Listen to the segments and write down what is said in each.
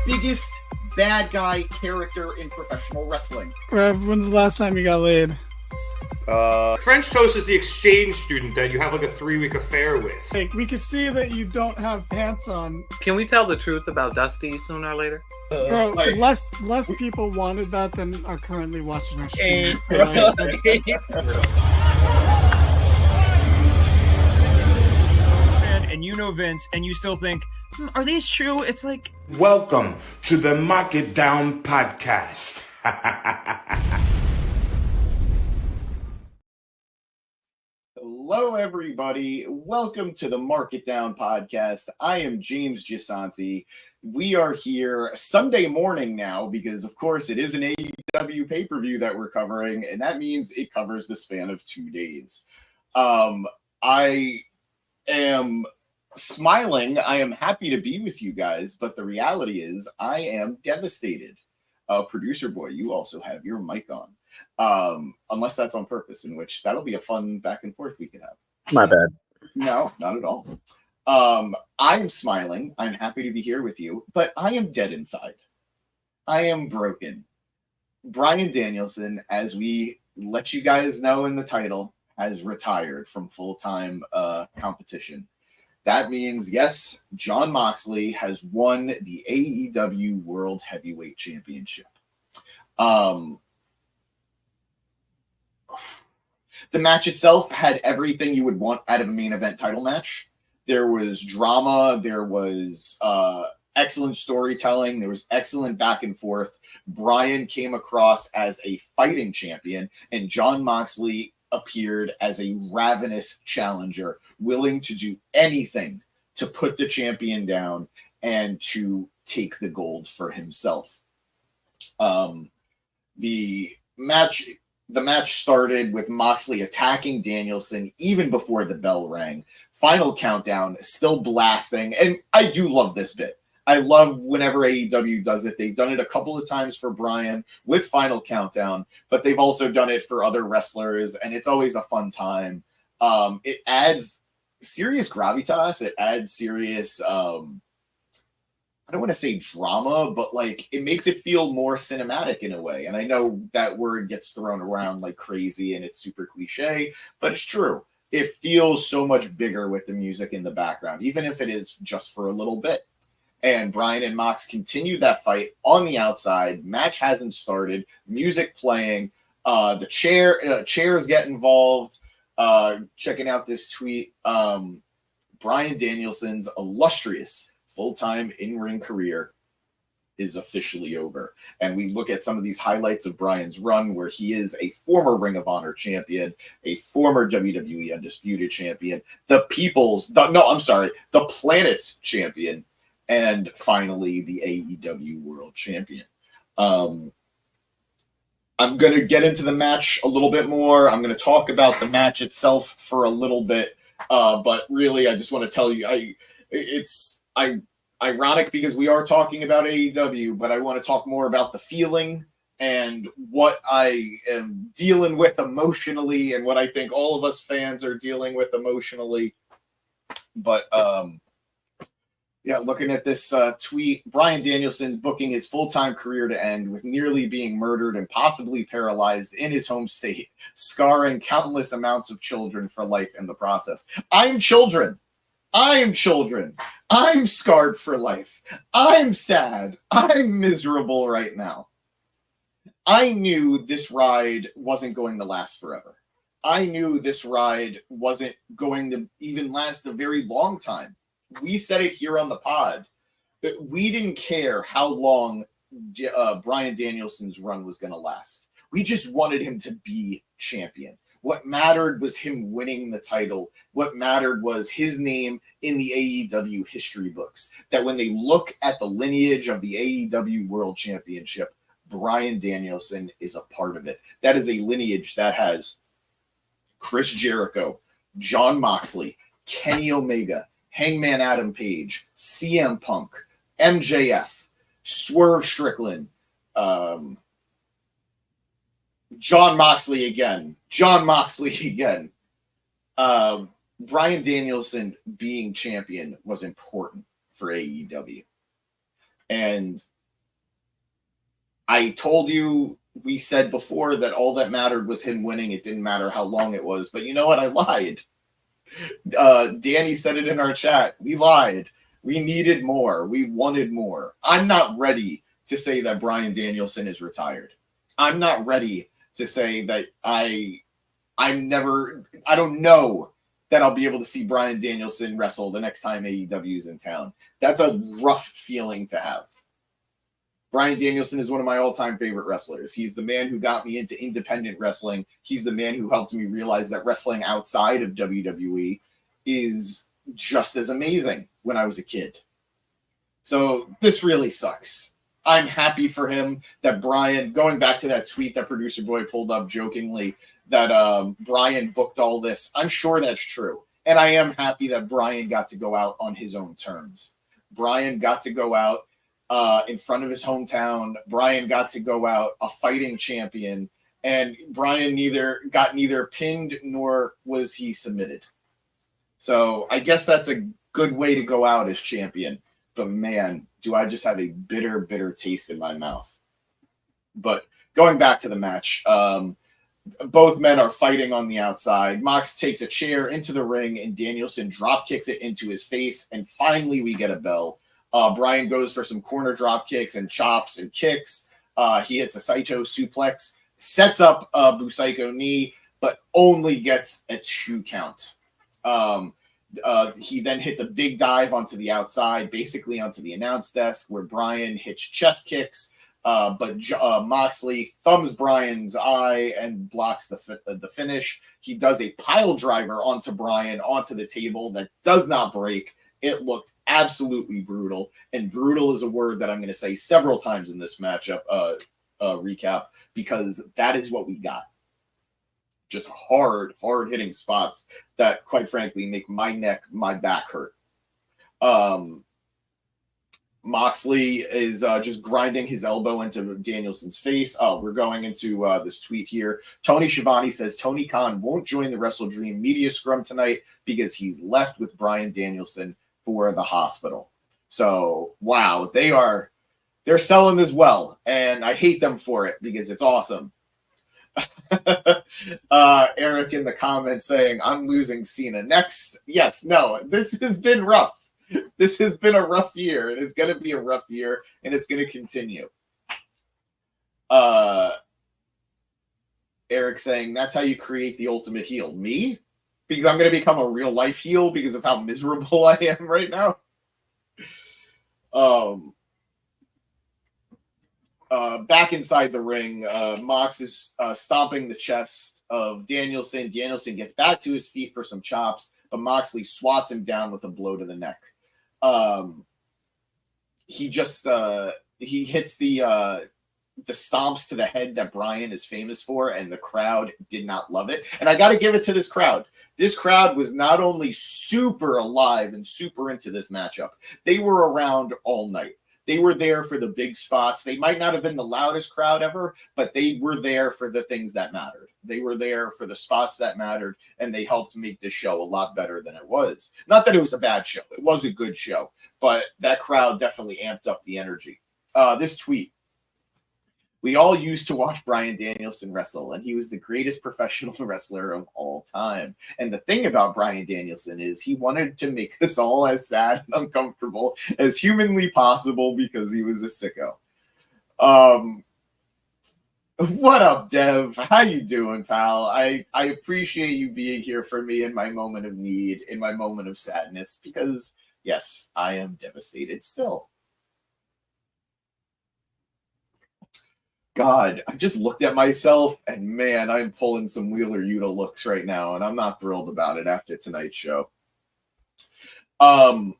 biggest bad guy character in professional wrestling. When's the last time you got laid? French Toast is the exchange student that you have like a 3-week affair with. Like, we can see that you don't have pants on. Can we tell the truth about Dusty sooner or later? Bro, less people wanted that than are currently watching our stream. And you know Vince, and you still think, are these true? It's like... Welcome to the Mark It Down podcast. Hello, everybody. Welcome to the Mark It Down podcast. I am James Gisanti. We are here Sunday morning now because, of course, it is an AEW pay-per-view that we're covering, and that means it covers the span of 2 days. I am smiling. I am happy to be with you guys, but the reality is I am devastated. Producer boy, you also have your mic on. Unless that's on purpose, in which that'll be a fun back and forth we could have. My bad. No, not at all. I'm smiling. I'm happy to be here with you, but I am dead inside. I am broken. Bryan Danielson, as we let you guys know in the title, has retired from full-time competition. That means, yes, Jon Moxley has won the AEW World Heavyweight Championship. The match itself had everything you would want out of a main event title match. There was drama. There was excellent storytelling. There was excellent back and forth. Bryan came across as a fighting champion, and Jon Moxley appeared as a ravenous challenger, willing to do anything to put the champion down and to take the gold for himself. The match started with Moxley attacking Danielson even before the bell rang. Final countdown, still blasting, and I do love this bit. I love whenever AEW does it. They've done it a couple of times for Bryan with Final Countdown, but they've also done it for other wrestlers, and it's always a fun time. It adds serious gravitas. It adds serious, I don't want to say drama, but like it makes it feel more cinematic in a way. And I know that word gets thrown around like crazy and it's super cliche, but it's true. It feels so much bigger with the music in the background, even if it is just for a little bit. And Bryan and Mox continue that fight on the outside. Match hasn't started. Music playing. The chairs get involved. Checking out this tweet. Bryan Danielson's illustrious full-time in-ring career is officially over. And we look at some of these highlights of Bryan's run where he is a former Ring of Honor champion, a former WWE Undisputed champion, the Planet's champion, and finally the AEW World Champion. I'm going to get into the match a little bit more. I'm going to talk about the match itself for a little bit, but really I just want to tell you, it's ironic because we are talking about AEW, but I want to talk more about the feeling and what I am dealing with emotionally and what I think all of us fans are dealing with emotionally. But looking at this tweet, Bryan Danielson booking his full-time career to end with nearly being murdered and possibly paralyzed in his home state, scarring countless amounts of children for life in the process. I'm children. I'm scarred for life. I'm sad. I'm miserable right now. I knew this ride wasn't going to last forever. I knew this ride wasn't going to even last a very long time. We said it here on the pod, but we didn't care how long Bryan Danielson's run was going to last. We just wanted him to be champion. What mattered was him winning the title. What mattered was his name in the AEW history books. That when they look at the lineage of the AEW World Championship, Bryan Danielson is a part of it. That is a lineage that has Chris Jericho, Jon Moxley, Kenny Omega, Hangman Adam Page, CM Punk, MJF, Swerve Strickland, Jon Moxley again. Bryan Danielson being champion was important for AEW. And I told you, we said before that all that mattered was him winning. It didn't matter how long it was. But you know what? I lied. Danny said it in our chat. We lied. We needed more. We wanted more. I'm not ready to say that Bryan Danielson is retired. I'm not ready to say that I don't know that I'll be able to see Bryan Danielson wrestle the next time AEW is in town. That's a rough feeling to have. Bryan Danielson is one of my all-time favorite wrestlers. He's the man who got me into independent wrestling. He's the man who helped me realize that wrestling outside of WWE is just as amazing when I was a kid. So this really sucks. I'm happy for him that Bryan, going back to that tweet that Producer Boy pulled up jokingly, that Bryan booked all this. I'm sure that's true. And I am happy that Bryan got to go out on his own terms. Bryan got to go out in front of his hometown. Bryan got to go out a fighting champion, and Bryan neither pinned nor was he submitted. So I guess that's a good way to go out as champion. But man, do I just have a bitter, bitter taste in my mouth. But going back to the match, both men are fighting on the outside. Mox takes a chair into the ring, and Danielson drop kicks it into his face, and finally we get a bell. Bryan goes for some corner drop kicks and chops and kicks. He hits a Saito suplex, sets up a Busaiko knee, but only gets a 2 count. He then hits a big dive onto the outside, basically onto the announce desk, where Bryan hits chest kicks, but Moxley thumbs Bryan's eye and blocks the finish. He does a pile driver onto Bryan, onto the table that does not break. It looked absolutely brutal, and brutal is a word that I'm going to say several times in this matchup recap, because that is what we got. Just hard hitting spots that, quite frankly, make my neck, my back hurt. Moxley is just grinding his elbow into Danielson's face. Oh, we're going into this tweet here. Tony Schiavone says Tony Khan won't join the Wrestledream media scrum tonight because he's left with Bryan Danielson for the hospital. So, wow, they're selling this well, and I hate them for it because it's awesome. Eric in the comments saying, I'm losing Cena next. Yes, no, this has been rough. This has been a rough year, and it's going to be a rough year, and it's going to continue. Eric saying, that's how you create the ultimate heel. Me? Because I'm going to become a real life heel because of how miserable I am right now. Back inside the ring, Mox is stomping the chest of Danielson. Danielson gets back to his feet for some chops, but Moxley swats him down with a blow to the neck. He hits the stomps to the head that Bryan is famous for, and the crowd did not love it. And I got to give it to this crowd. This crowd was not only super alive and super into this matchup, they were around all night. They were there for the big spots. They might not have been the loudest crowd ever, but they were there for the things that mattered. They were there for the spots that mattered, and they helped make this show a lot better than it was. Not that it was a bad show. It was a good show, but that crowd definitely amped up the energy. This tweet. We all used to watch Bryan Danielson wrestle, and he was the greatest professional wrestler of all time. And the thing about Bryan Danielson is he wanted to make us all as sad and uncomfortable as humanly possible because he was a sicko. What up, Dev? How you doing, pal? I appreciate you being here for me in my moment of need, in my moment of sadness, because, yes, I am devastated still. God, I just looked at myself, and man, I'm pulling some Wheeler Yuta looks right now, and I'm not thrilled about it after tonight's show. But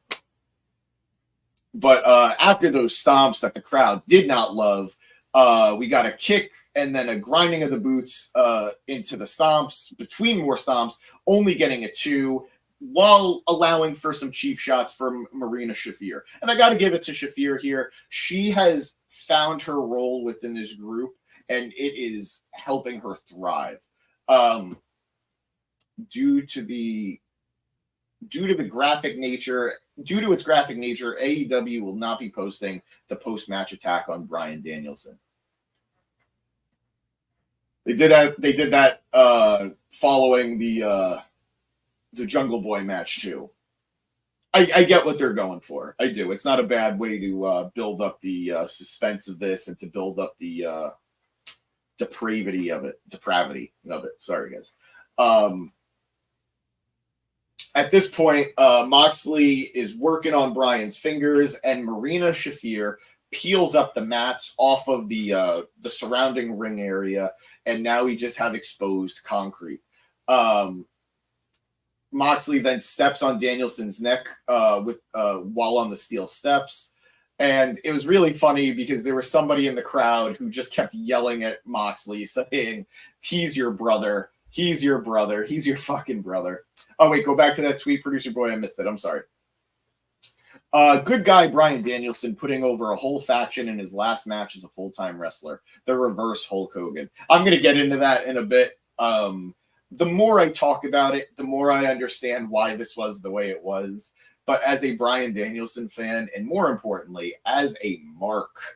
after those stomps that the crowd did not love, we got a kick and then a grinding of the boots into the stomps, between more stomps, only getting a 2, while allowing for some cheap shots from Marina Shafir. And I got to give it to Shafir here. She has found her role within this group, and it is helping her thrive. Due to its graphic nature, AEW will not be posting the post-match attack on Bryan Danielson. They did that following the Jungle Boy match too. I get what they're going for. I do. It's not a bad way to build up the suspense of this and to build up the depravity of it. Sorry, guys. At this point, Moxley is working on Bryan's fingers, and Marina Shafir peels up the mats off of the surrounding ring area, and now we just have exposed concrete. Moxley then steps on Danielson's neck while on the steel steps. And it was really funny because there was somebody in the crowd who just kept yelling at Moxley saying, he's your brother. He's your brother. He's your fucking brother. Oh, wait, go back to that tweet, producer boy. I missed it. I'm sorry. Good guy Bryan Danielson putting over a whole faction in his last match as a full-time wrestler. The reverse Hulk Hogan. I'm going to get into that in a bit. The more I talk about it, the more I understand why this was the way it was. But as a Bryan Danielson fan, and more importantly, as a mark,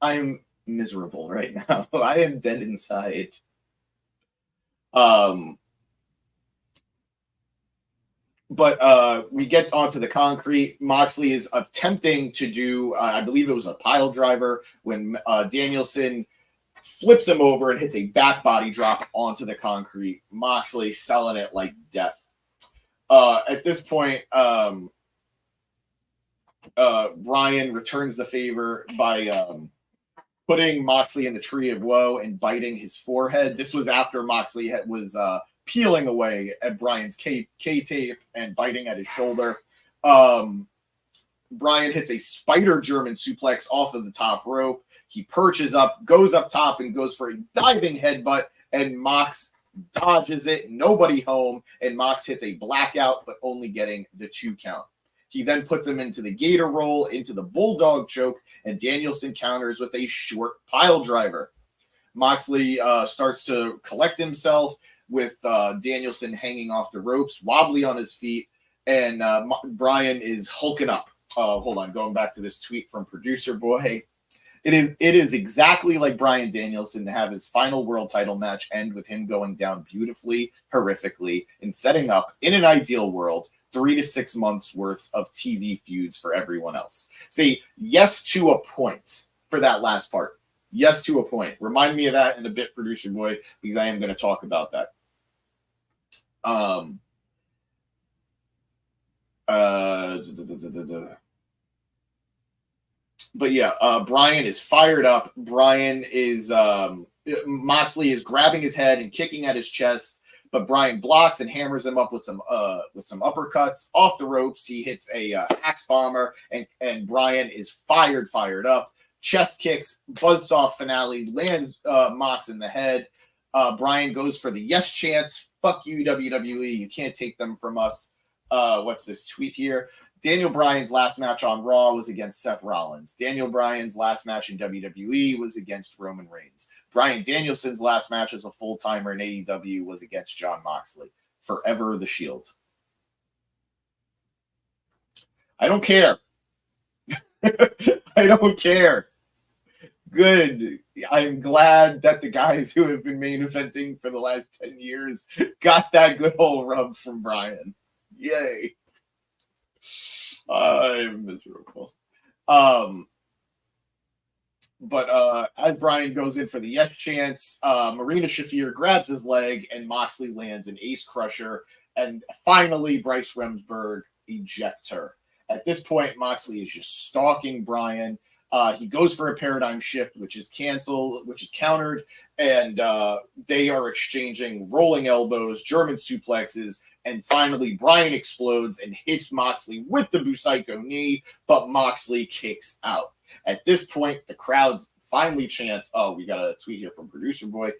I'm miserable right now. I am dead inside. But we get onto the concrete. Moxley is attempting to do, I believe it was a pile driver, when Danielson flips him over and hits a back body drop onto the concrete. Moxley selling it like death. At this point, Bryan returns the favor by putting Moxley in the tree of woe and biting his forehead. This was after Moxley was peeling away at Bryan's K-tape and biting at his shoulder. Bryan hits a spider German suplex off of the top rope. He perches up, goes up top, and goes for a diving headbutt, and Mox dodges it. Nobody home, and Mox hits a blackout, but only getting the 2 count. He then puts him into the gator roll, into the bulldog choke, and Danielson counters with a short pile driver. Moxley starts to collect himself with Danielson hanging off the ropes, wobbly on his feet, and Bryan is hulking up. Hold on, going back to this tweet from producer boy. It is exactly like Bryan Danielson to have his final world title match end with him going down beautifully, horrifically, and setting up, in an ideal world, 3 to 6 months worth of TV feuds for everyone else. See, yes to a point for that last part. Yes to a point. Remind me of that in a bit, producer boy, because I am going to talk about that. But yeah, Bryan is fired up. Bryan is Moxley is grabbing his head and kicking at his chest, but Bryan blocks and hammers him up with some uppercuts off the ropes. He hits a axe bomber, and Bryan is fired up. Chest kicks, buzzed off finale, lands Mox in the head. Bryan goes for the yes chance. Fuck you, WWE. You can't take them from us. What's this tweet here? Daniel Bryan's last match on Raw was against Seth Rollins. Daniel Bryan's last match in WWE was against Roman Reigns. Bryan Danielson's last match as a full-timer in AEW was against Jon Moxley. Forever the Shield. I don't care. I don't care. Good. I'm glad that the guys who have been main eventing for the last 10 years got that good old rub from Bryan. Yay. I'm miserable. But as Bryan goes in for the yes chance, Marina Shafir grabs his leg and Moxley lands an ace crusher. And finally, Bryce Remsburg ejects her. At this point, Moxley is just stalking Bryan. He goes for a paradigm shift, which is countered, and they are exchanging rolling elbows, German suplexes, and finally Bryan explodes and hits Moxley with the Busaiku knee, but Moxley kicks out. At this point, the crowds finally chants, oh, we got a tweet here from producer boy,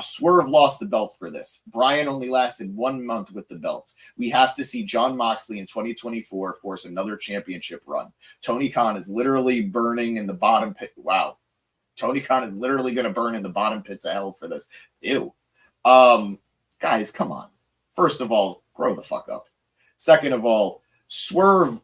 Swerve lost the belt for this. Bryan only lasted 1 month with the belt. We have to see Jon Moxley in 2024 force another championship run. Tony Khan is literally burning in the bottom pit. Wow. Tony Khan is literally going to burn in the bottom pits of hell for this. Ew. Guys, come on. First of all, grow the fuck up. Second of all, Swerve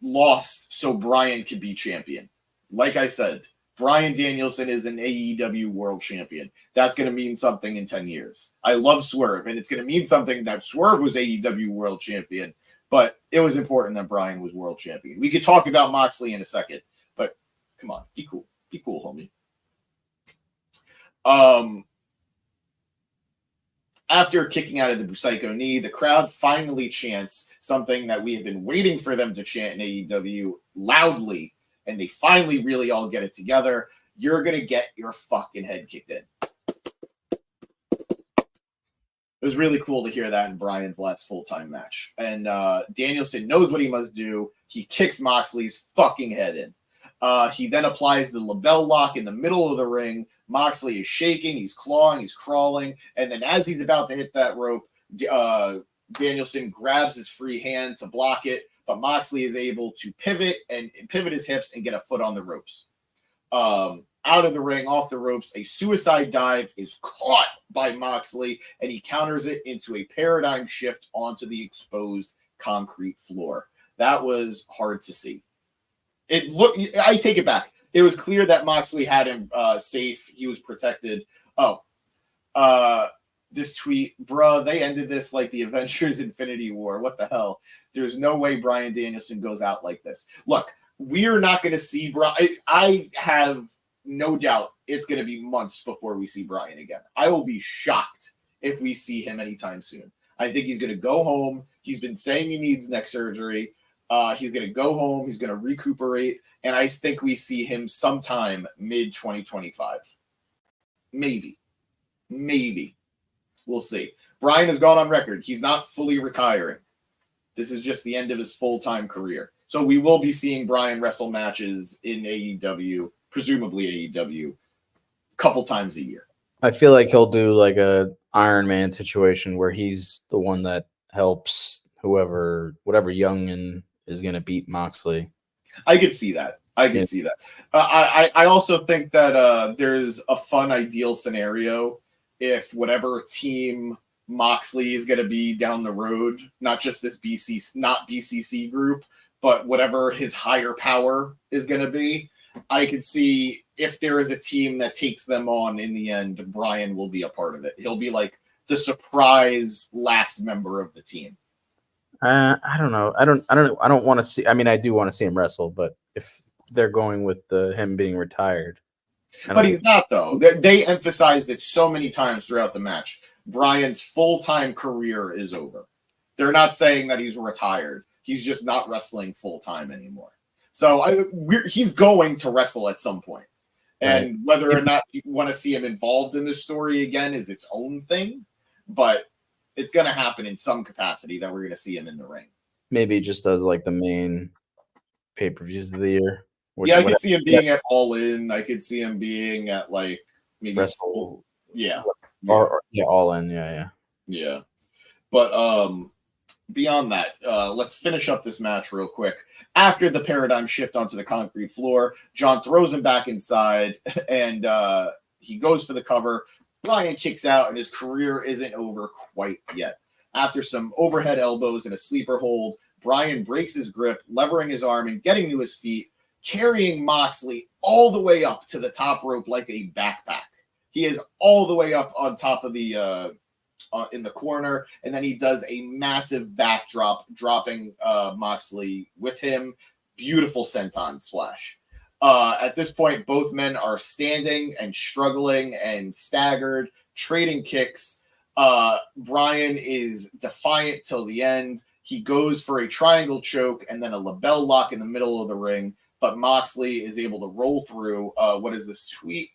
lost so Bryan could be champion. Like I said, Bryan Danielson is an AEW world champion. That's going to mean something in 10 years. I love Swerve, and it's going to mean something that Swerve was AEW world champion, but it was important that Bryan was world champion. We could talk about Moxley in a second, but come on, be cool. Be cool, homie. After kicking out of the Busaiku knee, the crowd finally chants something that we have been waiting for them to chant in AEW loudly, and they finally really all get it together. You're going to get your fucking head kicked in. It was really cool to hear that in Bryan's last full-time match. And Danielson knows what he must do. He kicks Moxley's fucking head in. He then applies the label lock in the middle of the ring. Moxley is shaking, he's clawing, he's crawling, and then as he's about to hit that rope, Danielson grabs his free hand to block it, but Moxley is able to pivot his hips and get a foot on the ropes. Out of the ring, off the ropes, a suicide dive is caught by Moxley, and he counters it into a paradigm shift onto the exposed concrete floor. That was hard to see. I take it back. It was clear that Moxley had him safe. He was protected. This tweet, bruh, they ended this like the Avengers Infinity War. What the hell? There's no way Bryan Danielson goes out like this. Look, we are not going to see Bryan. I have no doubt it's going to be months before we see Bryan again. I will be shocked if we see him anytime soon. I think he's going to go home. He's been saying he needs neck surgery. He's going to go home. He's going to recuperate. And I think we see him sometime mid-2025. Maybe. We'll see. Bryan has gone on record. He's not fully retiring. This is just the end of his full-time career. So we will be seeing Bryan wrestle matches in AEW, presumably AEW, a couple times a year. I feel like he'll do like a Iron Man situation where he's the one that helps whatever youngin is going to beat Moxley. I could see that. See that. I also think that there's a fun ideal scenario if whatever team Moxley is going to be down the road, not just this BCC group, but whatever his higher power is going to be. I could see if there is a team that takes them on in the end, Bryan will be a part of it. He'll be like the surprise last member of the team. I don't know. I don't want to see. I mean, I do want to see him wrestle, but if they're going with him being retired, but he's not though. They emphasized it so many times throughout the match. Bryan's full-time career is over. They're not saying that he's retired. He's just not wrestling full-time anymore. So he's going to wrestle at some point. And whether or not you want to see him involved in this story again is its own thing. But it's going to happen in some capacity that we're going to see him in the ring. Maybe just as like the main pay-per-views of the year. I could see him being at All In. I could see him being at like maybe Wrestle. Or All In. Yeah. But beyond that, let's finish up this match real quick. After the paradigm shift onto the concrete floor, John throws him back inside, and he goes for the cover. Bryan kicks out, and his career isn't over quite yet. After some overhead elbows and a sleeper hold, Bryan breaks his grip, levering his arm and getting to his feet, carrying Moxley all the way up to the top rope like a backpack. He is all the way up on top of the in the corner, and then he does a massive backdrop, dropping Moxley with him. Beautiful senton splash. At this point, both men are standing and struggling and staggered, trading kicks. Bryan is defiant till the end. He goes for a triangle choke and then a label lock in the middle of the ring, but Moxley is able to roll through. What is this tweet?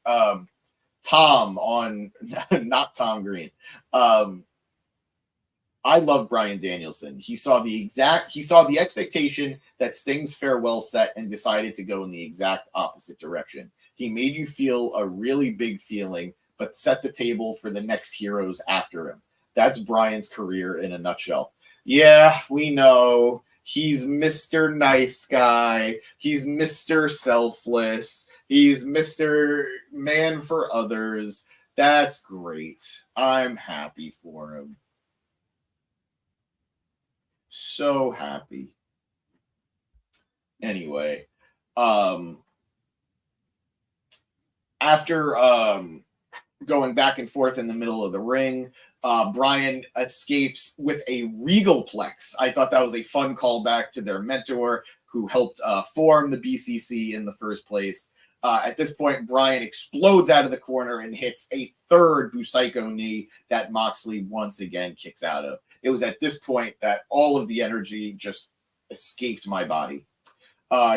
Tom on, not Tom Green. I love Bryan Danielson. He saw the expectation that Sting's farewell set and decided to go in the exact opposite direction. He made you feel a really big feeling, but set the table for the next heroes after him. That's Bryan's career in a nutshell. Yeah, we know. He's Mr. Nice Guy. He's Mr. Selfless. He's Mr. Man for Others. That's great. I'm happy for him. So happy. Anyway, after going back and forth in the middle of the ring, Bryan escapes with a regal plex. I thought that was a fun callback to their mentor who helped form the BCC in the first place. At this point, Bryan explodes out of the corner and hits a third Busaiku knee that Moxley once again kicks out of. It was at this point that all of the energy just escaped my body.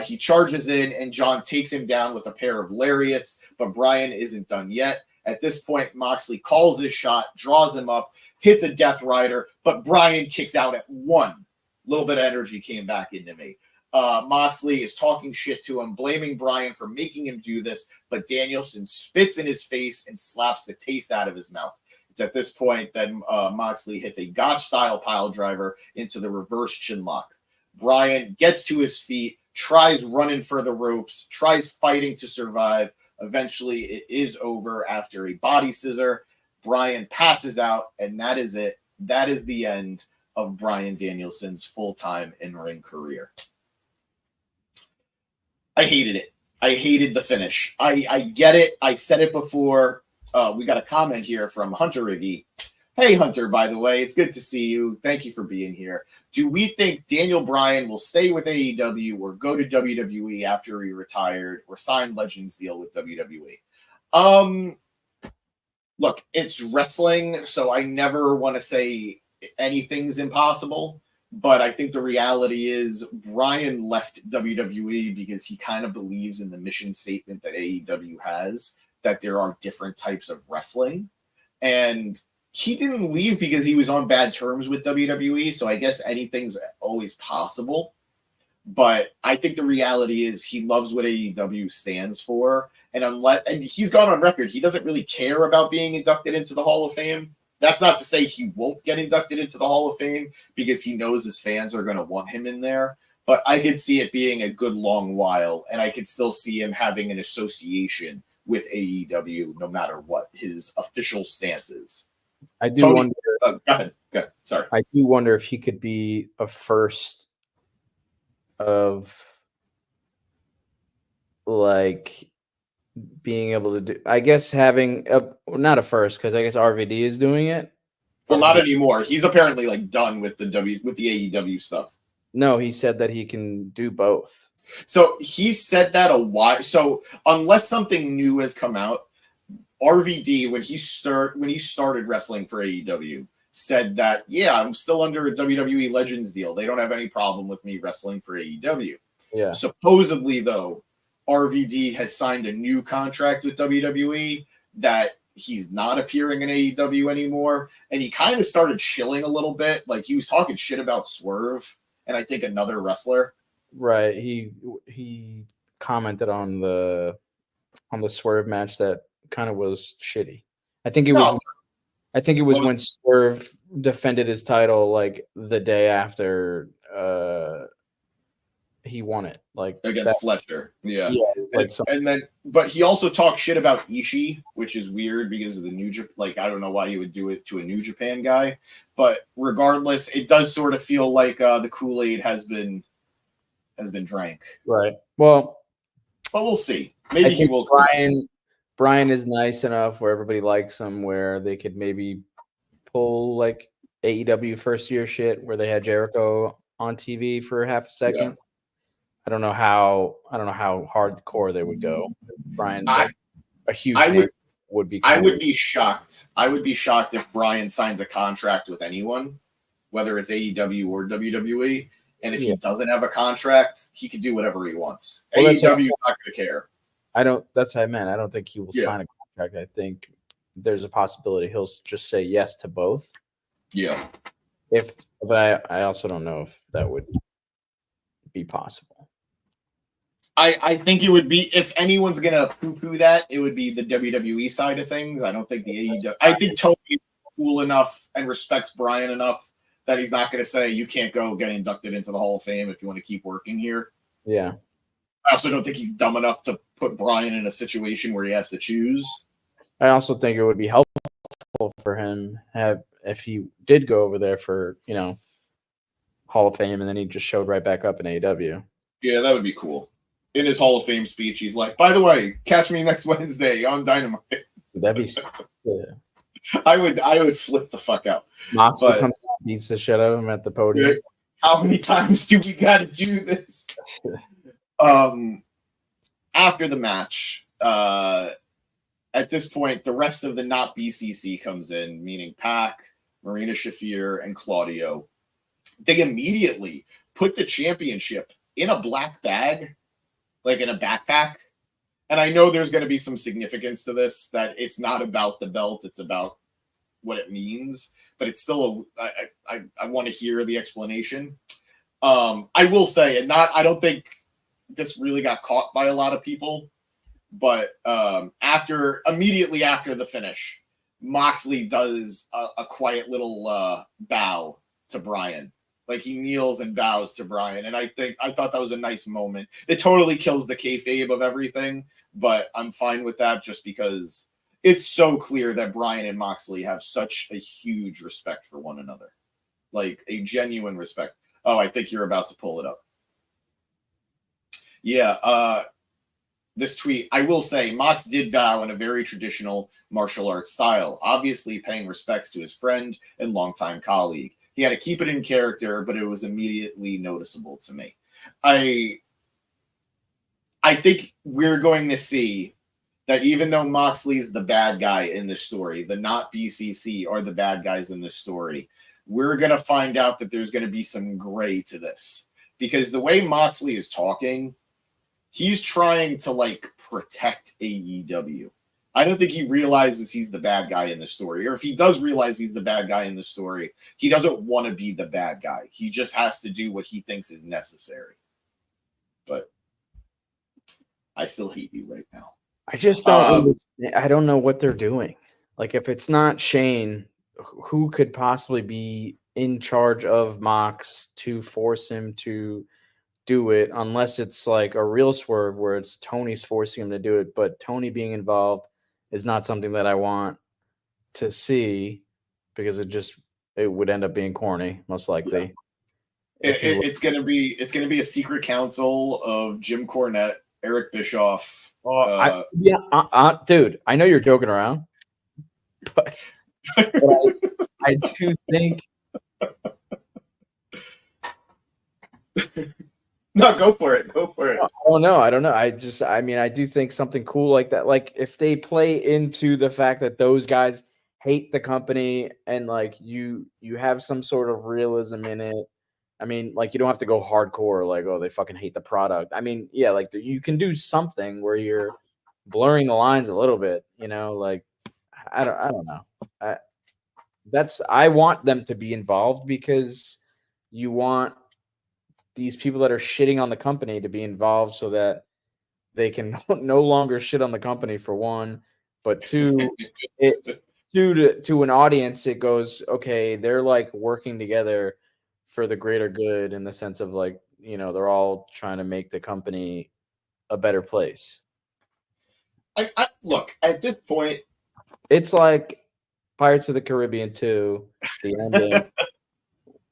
He charges in, and John takes him down with a pair of lariats, but Bryan isn't done yet. At this point, Moxley calls his shot, draws him up, hits a Death Rider, but Bryan kicks out at one. A little bit of energy came back into me. Moxley is talking shit to him, blaming Bryan for making him do this, but Danielson spits in his face and slaps the taste out of his mouth. It's at this point that Moxley hits a Gotch-style pile driver into the reverse chinlock. Bryan gets to his feet, tries running for the ropes, tries fighting to survive. Eventually, it is over after a body scissor. Bryan passes out, and that is it. That is the end of Bryan Danielson's full-time in-ring career. I hated it. I hated the finish. I get it. I said it before. We got a comment here from Hunter Riggy. Hey, Hunter, by the way, it's good to see you. Thank you for being here. Do we think Daniel Bryan will stay with AEW or go to WWE after he retired or sign Legends deal with WWE? Look, it's wrestling, so I never want to say anything's impossible. But I think the reality is Bryan left WWE because he kind of believes in the mission statement that AEW has, that there are different types of wrestling. And he didn't leave because he was on bad terms with WWE, so I guess anything's always possible. But I think the reality is he loves what AEW stands for. And he's gone on record, he doesn't really care about being inducted into the Hall of Fame. That's not to say he won't get inducted into the Hall of Fame because he knows his fans are going to want him in there. But I could see it being a good long while, and I could still see him having an association with AEW no matter what his official stance is. I do wonder. Go ahead. Sorry. I do wonder if he could be a first of like being able to do. I guess having not a first because I guess RVD is doing it. Well, not anymore. He's apparently like done with the AEW stuff. No, he said that he can do both. So he said that a while. So unless something new has come out, RVD when he started wrestling for AEW said that I'm still under a WWE Legends deal. They don't have any problem with me wrestling for AEW. Yeah. Supposedly though, RVD has signed a new contract with WWE that he's not appearing in AEW anymore, and he kind of started shilling a little bit. Like he was talking shit about Swerve and I think another wrestler. Right. He commented on the Swerve match that kind of was shitty. I think it was when Swerve defended his title like the day after he won it, like against Fletcher. Yeah. But he also talked shit about Ishii, which is weird because of the New Japan. Like, I don't know why he would do it to a New Japan guy, but regardless, it does sort of feel like the Kool-Aid has been drank. Right. Well, but we'll see. Maybe he will. Bryan is nice enough where everybody likes him, where they could maybe pull like AEW first year shit where they had Jericho on TV for half a second. Yeah. I don't know how hardcore they would go. Bryan, a huge would be. I would be shocked. I would be shocked if Bryan signs a contract with anyone, whether it's AEW or WWE. And if he doesn't have a contract, he can do whatever he wants. Well, AEW is not going to care. That's what I meant. I don't think he will sign a contract. I think there's a possibility he'll just say yes to both. Yeah. But I also don't know if that would be possible. I think it would be, if anyone's going to poo-poo that, it would be the WWE side of things. I don't think the AEW. I think Tony's cool enough and respects Bryan enough that he's not going to say you can't go get inducted into the Hall of Fame if you want to keep working here. Yeah. I also don't think he's dumb enough to put Bryan in a situation where he has to choose. I also think it would be helpful for him if he did go over there for, Hall of Fame and then he just showed right back up in AEW. Yeah, that would be cool. in his Hall of Fame speech, he's like, "By the way, catch me next Wednesday on Dynamite." That'd be yeah. I would flip the fuck out. Moxley But- comes out, beats the shit out of him at the podium. How many times do we got to do this? After the match, at this point, the rest of the not BCC comes in, meaning Pac, Marina Shafir, and Claudio. They immediately put the championship in a black bag, like in a backpack. And I know there's going to be some significance to this, that it's not about the belt, it's about what it means. But it's still I want to hear the explanation. I will say, and I don't think this really got caught by a lot of people, but immediately after the finish, Moxley does a quiet little bow to Bryan. Like he kneels and bows to Bryan, and I thought that was a nice moment. It totally kills the kayfabe of everything, but I'm fine with that just because it's so clear that Bryan and Moxley have such a huge respect for one another, like a genuine respect. Oh, I think you're about to pull it up. Yeah, this tweet, I will say, Mox did bow in a very traditional martial arts style, obviously paying respects to his friend and longtime colleague. He had to keep it in character, but it was immediately noticeable to me. I think we're going to see that even though Moxley's the bad guy in this story, the not BCC are the bad guys in this story, we're going to find out that there's going to be some gray to this. Because the way Moxley is talking, he's trying to, like, protect AEW. I don't think he realizes he's the bad guy in the story. Or if he does realize he's the bad guy in the story, he doesn't want to be the bad guy. He just has to do what he thinks is necessary. But I still hate you right now. I just don't. I don't know what they're doing. Like, if it's not Shane, who could possibly be in charge of Mox to force him to do it? Unless it's like a real swerve where it's Tony's forcing him to do it. But Tony being involved is not something that I want to see because it would end up being corny, most likely. Yeah. It's gonna be a secret council of Jim Cornette, Eric Bischoff. Dude, I know you're joking around, but I do think. No, go for it. Go for it. Oh no, I don't know. I do think something cool like that. Like if they play into the fact that those guys hate the company and like you have some sort of realism in it. I mean, like you don't have to go hardcore, like, oh, they fucking hate the product. I mean, yeah, like you can do something where you're blurring the lines a little bit, you know, like I don't know. I want them to be involved because you want these people that are shitting on the company to be involved so that they can no longer shit on the company, for one, but two, to an audience, it goes, okay, they're like working together for the greater good in the sense of like, you know, they're all trying to make the company a better place. I look, at this point, it's like Pirates of the Caribbean 2, the ending.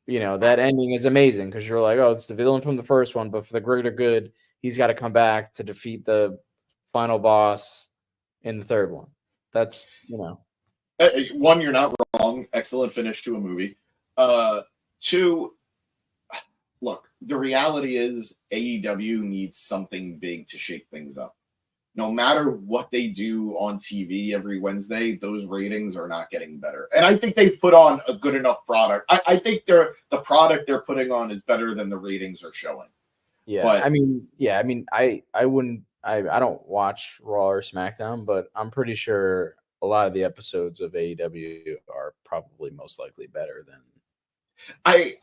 You know, that ending is amazing because you're like, oh, it's the villain from the first one, but for the greater good, he's got to come back to defeat the final boss in the third one. That's, you know. One, you're not wrong. Excellent finish to a movie. Two, look, the reality is AEW needs something big to shake things up. No matter what they do on TV every Wednesday, those ratings are not getting better. And I think they've put on a good enough product. I think the product they're putting on is better than the ratings are showing. Yeah, but, I don't watch Raw or SmackDown, but I'm pretty sure a lot of the episodes of AEW are probably most likely better than I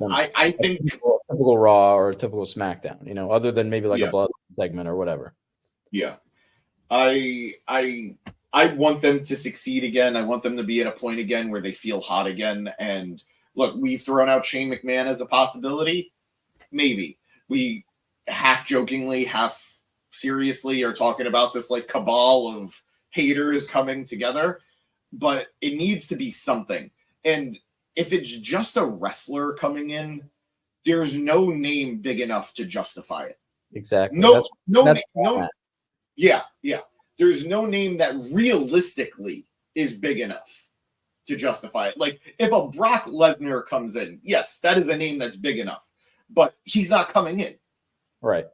think a typical Raw or a typical SmackDown, you know, other than maybe like a blood segment or whatever. Yeah. I want them to succeed again. I want them to be at a point again where they feel hot again. And look, we've thrown out Shane McMahon as a possibility. Maybe. We half jokingly, half seriously are talking about this like cabal of haters coming together. But it needs to be something. And if it's just a wrestler coming in, there's no name big enough to justify it. Exactly. No, That's no, where no. I'm at. Yeah, yeah. There's no name that realistically is big enough to justify it. Like if a Brock Lesnar comes in, yes, that is a name that's big enough, but he's not coming in. Right.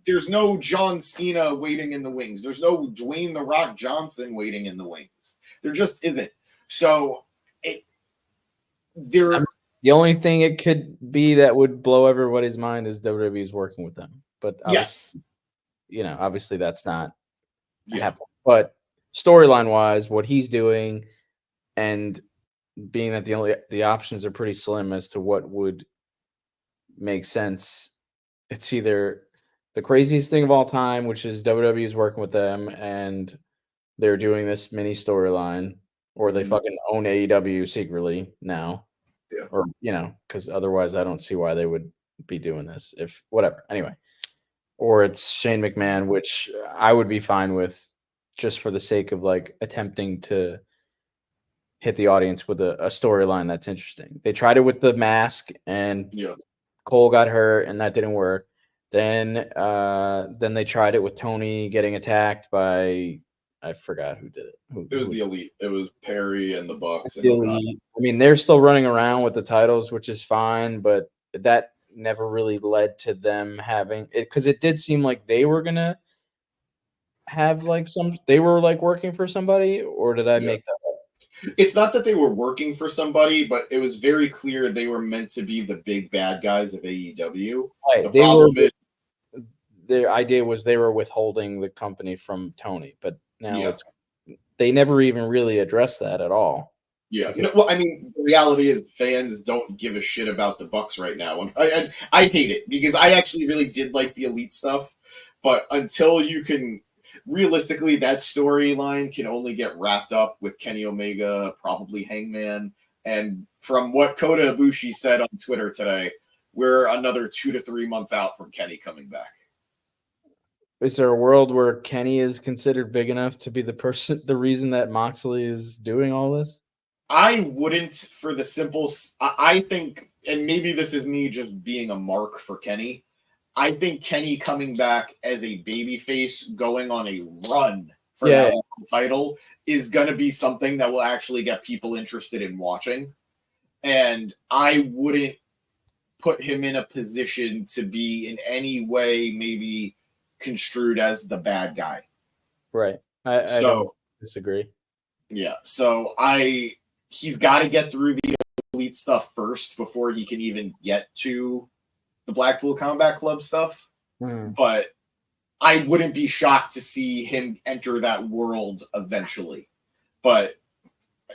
There's no John Cena waiting in the wings. There's no Dwayne The Rock Johnson waiting in the wings. There just isn't. So the only thing it could be that would blow everybody's mind is WWE's working with them. But yes, obviously that's not yeah. happening. But storyline wise, what he's doing, and being that the options are pretty slim as to what would make sense, it's either the craziest thing of all time, which is WWE is working with them and they're doing this mini storyline, or they fucking own AEW secretly now. Yeah. Or, because otherwise I don't see why they would be doing this. If whatever. Anyway. Or it's Shane McMahon, which I would be fine with just for the sake of like attempting to hit the audience with a storyline that's interesting. They tried it with the mask and Cole got hurt and that didn't work. Then they tried it with Tony getting attacked by, I forgot who did it. It was the Elite. It was Perry and the Bucks. The Elite. I mean, they're still running around with the titles, which is fine, but that never really led to them having it, because it did seem like they were gonna have they were like working for somebody, or did I make that up? It's not that they were working for somebody, but it was very clear they were meant to be the big bad guys of AEW. Right. Their idea was they were withholding the company from Tony, but now they never even really addressed that at all. Yeah. No, well, I mean, the reality is fans don't give a shit about the Bucks right now. And I hate it because I actually really did like the Elite stuff. But until you can, realistically, that storyline can only get wrapped up with Kenny Omega, probably Hangman. And from what Kota Ibushi said on Twitter today, we're another 2 to 3 months out from Kenny coming back. Is there a world where Kenny is considered big enough to be the reason that Moxley is doing all this? I wouldn't, for the simple. I think, and maybe this is me just being a mark for Kenny. I think Kenny coming back as a babyface, going on a run for that title, is going to be something that will actually get people interested in watching. And I wouldn't put him in a position to be in any way maybe construed as the bad guy. Right. I don't disagree. Yeah. So he's got to get through the Elite stuff first before he can even get to the Blackpool Combat Club stuff. But I wouldn't be shocked to see him enter that world eventually. But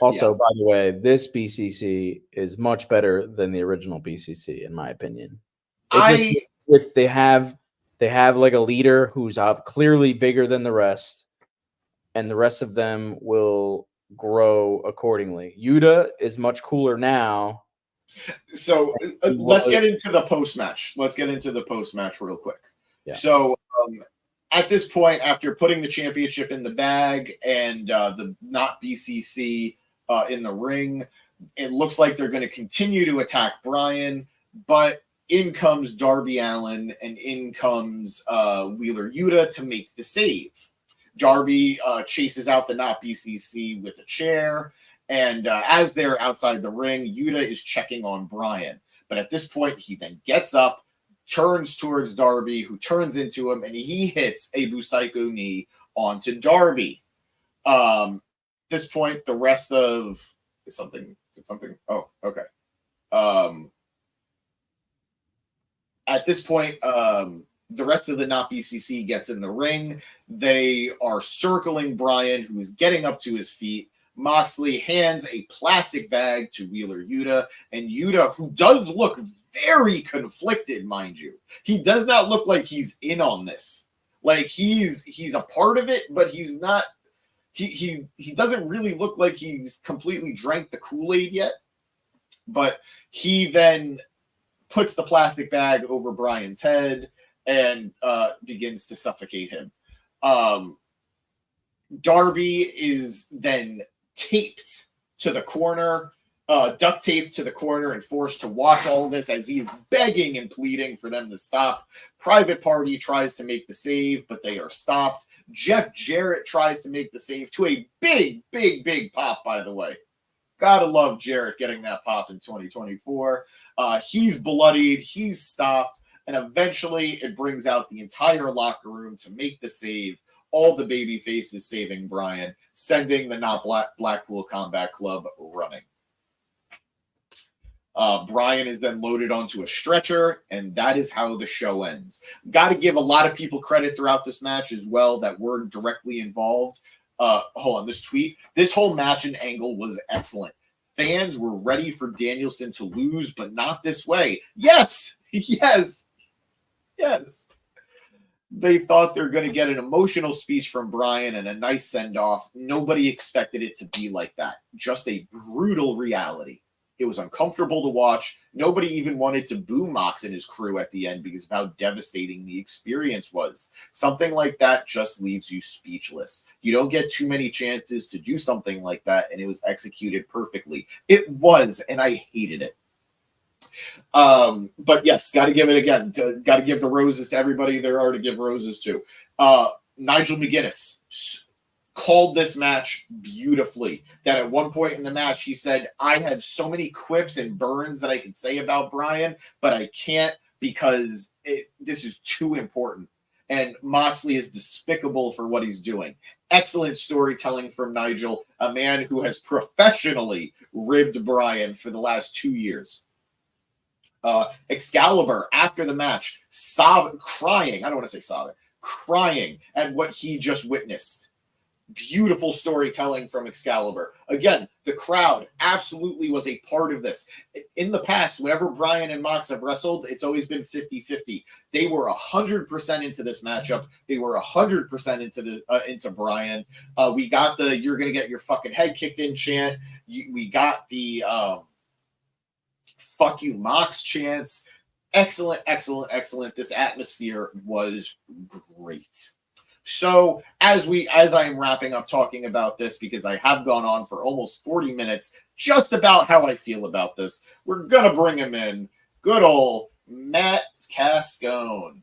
also, by the way, this BCC is much better than the original BCC, in my opinion. They have like a leader who's clearly bigger than the rest, and the rest of them will grow accordingly. Yuta is much cooler now. So let's get into the post-match. Real quick. Yeah. So at this point, after putting the championship in the bag and the not BCC in the ring, it looks like they're going to continue to attack Bryan, but in comes Darby Allin and in comes Wheeler Yuta to make the save. Darby chases out the not BCC with a chair, and as they're outside the ring, Yuta is checking on Bryan. But at this point, he then gets up, turns towards Darby, who turns into him, and he hits a Busaiku knee onto Darby. At this point, the rest of something. Oh, okay. At this point, the rest of the not BCC gets in the ring. They are circling Bryan, who is getting up to his feet. Moxley hands a plastic bag to Wheeler Yuta, and Yuta, who does look very conflicted, mind you, he does not look like he's in on this. Like he's a part of it, but he's not. He doesn't really look like he's completely drank the Kool-Aid yet. But he then puts the plastic bag over Bryan's head and begins to suffocate him. Darby is then taped to the corner, duct taped to the corner and forced to watch all of this as he's begging and pleading for them to stop. Private Party tries to make the save, but they are stopped. Jeff Jarrett tries to make the save to a big pop, by the way. Gotta love Jarrett getting that pop in 2024. He's bloodied, he's stopped, and eventually it brings out the entire locker room to make the save. All the baby faces saving Bryan, sending the not Blackpool Combat Club running. Bryan is then loaded onto a stretcher, and that is how the show ends. Got to give a lot of people credit throughout this match as well that were directly involved. Hold on, this tweet. This whole match and angle was excellent. Fans were ready for Danielson to lose, but not this way. Yes! Yes! Yes! They thought they were going to get an emotional speech from Bryan and a nice send-off. Nobody expected it to be like that. Just a brutal reality. It was uncomfortable to watch. Nobody even wanted to boo Mox and his crew at the end because of how devastating the experience was. Something like that just leaves you speechless. You don't get too many chances to do something like that, and it was executed perfectly. It was, and I hated it. But yes, got to give it again. Got to give the roses to everybody there are to give roses to. Nigel McGuinness called this match beautifully. That at one point in the match, he said, I have so many quips and burns that I could say about Bryan, but I can't because this is too important. And Moxley is despicable for what he's doing. Excellent storytelling from Nigel, a man who has professionally ribbed Bryan for the last 2 years. Excalibur, after the match, crying. I don't want to say sobbing. Crying at what he just witnessed. Beautiful storytelling from Excalibur. Again, the crowd absolutely was a part of this. In the past, whenever Bryan and Mox have wrestled, it's always been 50-50. They were 100% into this matchup. They were 100% into Bryan. We got the "you're gonna get your fucking head kicked in" chant. We got the "fuck you, Mox" chants. Excellent. This atmosphere was great. So as I am wrapping up talking about this, because I have gone on for almost 40 minutes just about how I feel about this, we're going to bring him in. Good old Matt Cascone.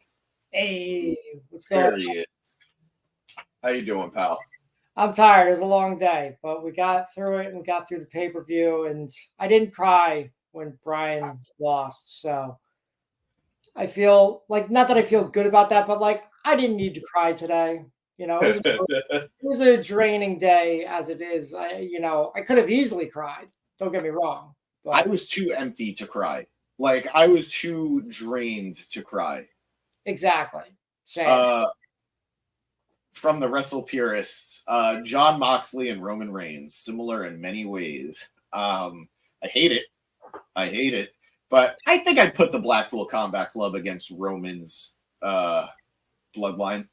Hey, what's going on? There he is. How you doing, pal? I'm tired. It was a long day, but we got through it and got through the pay-per-view, and I didn't cry when Bryan lost. So I feel like, not that I feel good about that, but like I didn't need to cry today. You know, it was a draining day as it is. I could have easily cried. Don't get me wrong. But I was too empty to cry. Like, I was too drained to cry. Exactly. Same. From the Wrestle Purists, Jon Moxley and Roman Reigns, similar in many ways. I hate it. But I think I'd put the Blackpool Combat Club against Roman's bloodline.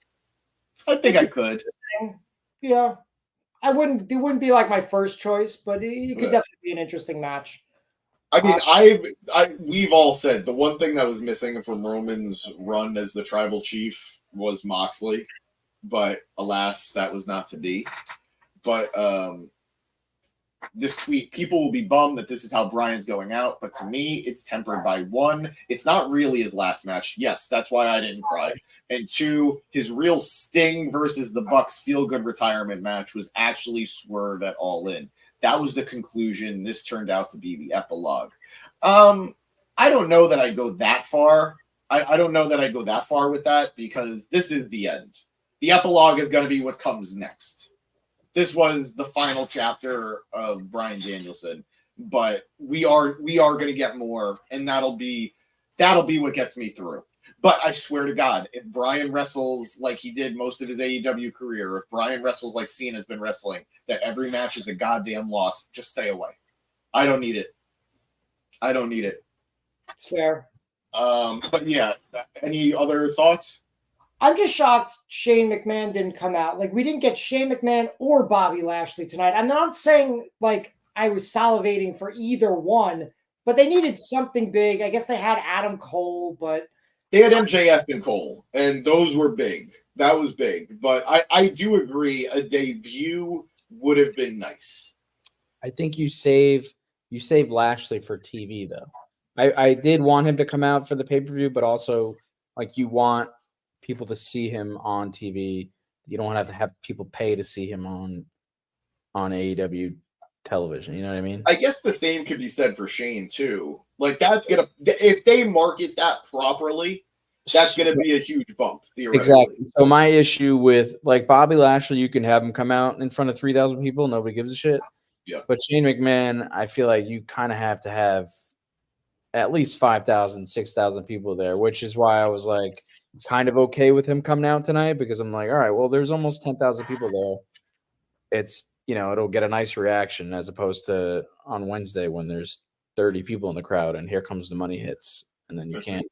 I think I could. Yeah. It wouldn't be like my first choice, but it could definitely be an interesting match. I mean, we've all said the one thing that was missing from Roman's run as the tribal chief was Moxley, but alas, that was not to be. But this tweet, people will be bummed that this is how Bryan's going out, but to me, it's tempered by one, it's not really his last match. Yes, that's why I didn't cry. And two, his real Sting versus the Bucks feel-good retirement match was actually swerved at All In. That was the conclusion. This turned out to be the epilogue. I don't know that I go that far. I don't know that I go that far with that because this is the end. The epilogue is going to be what comes next. This was the final chapter of Bryan Danielson, but we are going to get more, and that'll be what gets me through. But I swear to God, if Bryan wrestles like he did most of his AEW career, if Bryan wrestles like Cena's been wrestling, that every match is a goddamn loss, just stay away. I don't need it. It's fair. But yeah, any other thoughts? I'm just shocked Shane McMahon didn't come out. Like, we didn't get Shane McMahon or Bobby Lashley tonight. I'm not saying, like, I was salivating for either one, but they needed something big. I guess they had Adam Cole, but they had MJF and Cole, and those were big. That was big. But I do agree, a debut would have been nice. I think you save You save Lashley for TV though. I did want him to come out for the pay-per-view, but also like you want people to see him on TV. You don't have to have people pay to see him on AEW television. You know what I mean? I guess the same could be said for Shane too. Like that's gonna, if they market that properly, that's gonna be a huge bump theoretically. Exactly. So my issue with like Bobby Lashley, you can have him come out in front of 3,000 people, nobody gives a shit. Yeah. But Shane McMahon, I feel like you kind of have to have at least 5,000, 6,000 people there, which is why I was like kind of okay with him coming out tonight because I'm like, all right, well, there's almost 10,000 people there. It's, it'll get a nice reaction as opposed to on Wednesday when there's 30 people in the crowd and here comes the money hits and then you can't,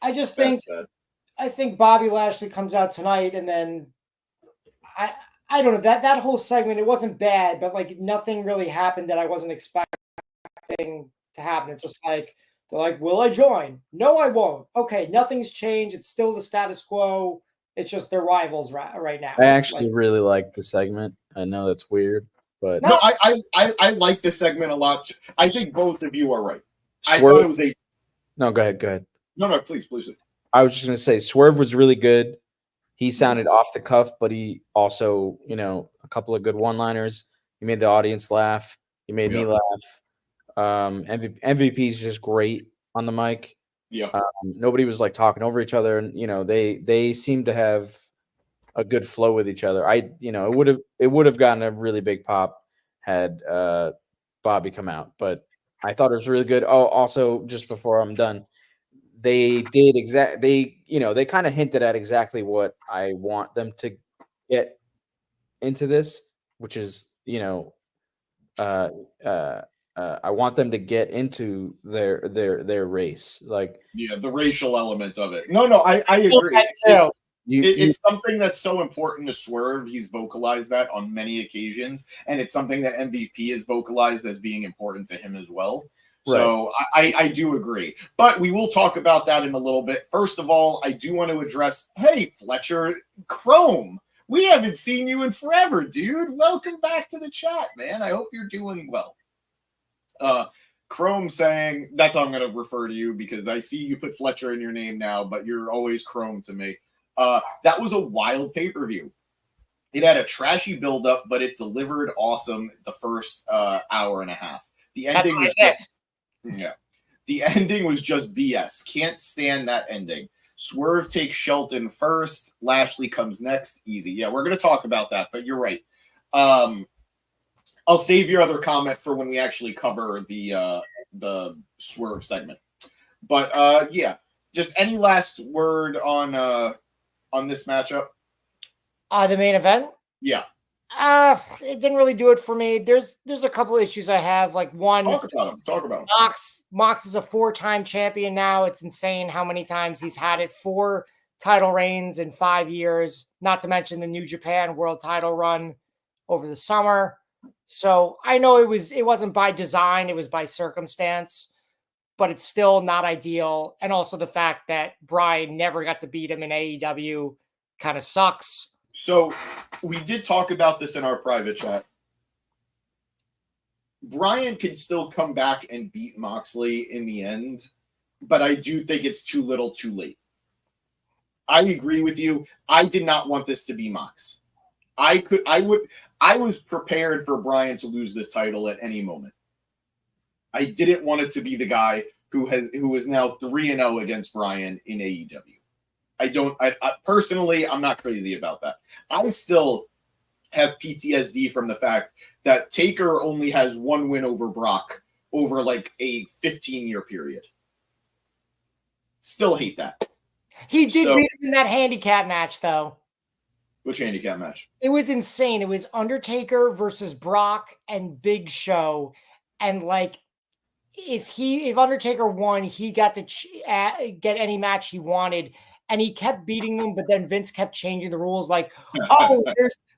I just think Bobby Lashley comes out tonight and then I don't know that whole segment, it wasn't bad, but like nothing really happened that I wasn't expecting to happen. It's just like they're like, will I join? No, I won't. Okay, nothing's changed. It's still the status quo. It's just they're rivals right now. I actually really like the segment. I know that's weird, but no, I like this segment a lot. I think both of you are right. I Swerve, thought it was a. No, go ahead. No, please. I was just gonna say Swerve was really good. He sounded off the cuff, but he also, a couple of good one-liners. He made the audience laugh. He made me laugh. MVP is just great on the mic. Yeah. Nobody was like talking over each other, and they seem to have a good flow with each other. It would have gotten a really big pop had Bobby come out, but I thought it was really good. Oh, also, just before I'm done, they kind of hinted at exactly what I want them to get into this, which is I want them to get into their race, like the racial element of it. No, I agree. It's something that's so important to Swerve. He's vocalized that on many occasions, and it's something that MVP has vocalized as being important to him as well. So I do agree, but we will talk about that in a little bit. First of all, I do want to address, hey, Fletcher Chrome, we haven't seen you in forever, dude. Welcome back to the chat, man. I hope you're doing well. Chrome saying, that's how I'm going to refer to you because I see you put Fletcher in your name now, but you're always Chrome to me. That was a wild pay-per-view. It had a trashy build-up, but it delivered awesome the first hour and a half. The ending was the ending was just BS. Can't stand that ending. Swerve takes Shelton first. Lashley comes next. Easy. Yeah, we're going to talk about that, but you're right. I'll save your other comment for when we actually cover the Swerve segment. But just any last word on this matchup? The main event? Yeah. It didn't really do it for me. There's a couple issues I have. Like one, talk about him. Mox is a 4-time champion now. It's insane how many times he's had it. 4 title reigns in 5 years. Not to mention the New Japan World Title run over the summer. So I know it wasn't by design. It was by circumstance, but it's still not ideal. And also the fact that Bryan never got to beat him in AEW kind of sucks. So we did talk about this in our private chat. Bryan can still come back and beat Moxley in the end, but I do think it's too little too late. I agree with you. I did not want this to be Mox. I was prepared for Bryan to lose this title at any moment. I didn't want it to be the guy who is now 3-0 against Bryan in AEW. I personally, I'm not crazy about that. I still have PTSD from the fact that Taker only has 1 win over Brock over like a 15-year period. Still hate that. He did beat him in that handicap match, though. Which handicap match? It was insane. It was Undertaker versus Brock and Big Show. And like, if Undertaker won, he got to get any match he wanted. And he kept beating them, but then Vince kept changing the rules. Like, oh,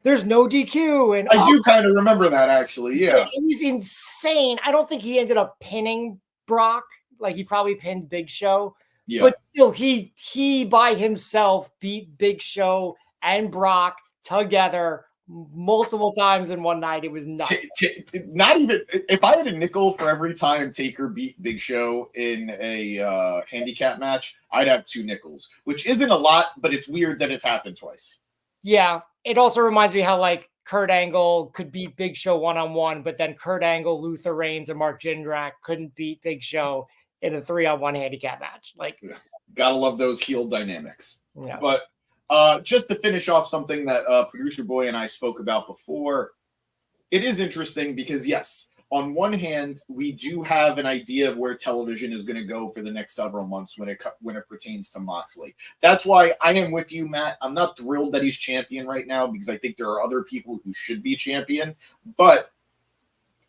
there's no DQ. And I do kind of remember that, actually. Yeah, it was insane. I don't think he ended up pinning Brock. Like, he probably pinned Big Show. Yeah. But still, he by himself beat Big Show and Brock together multiple times in one night. It was nuts. Not even if I had a nickel for every time Taker beat Big Show in a handicap match, I'd have 2 nickels, which isn't a lot, but it's weird that it's happened twice. Yeah, it also reminds me how like Kurt Angle could beat Big Show one-on-one, but then Kurt Angle, Luther Reigns, and Mark Jindrak couldn't beat Big Show in a 3-on-1 handicap match. Like, gotta love those heel dynamics. Yeah. But just to finish off something that Producer Boy and I spoke about before, it is interesting because, yes, on one hand, we do have an idea of where television is going to go for the next several months when it pertains to Moxley. That's why I am with you, Matt. I'm not thrilled that he's champion right now because I think there are other people who should be champion, but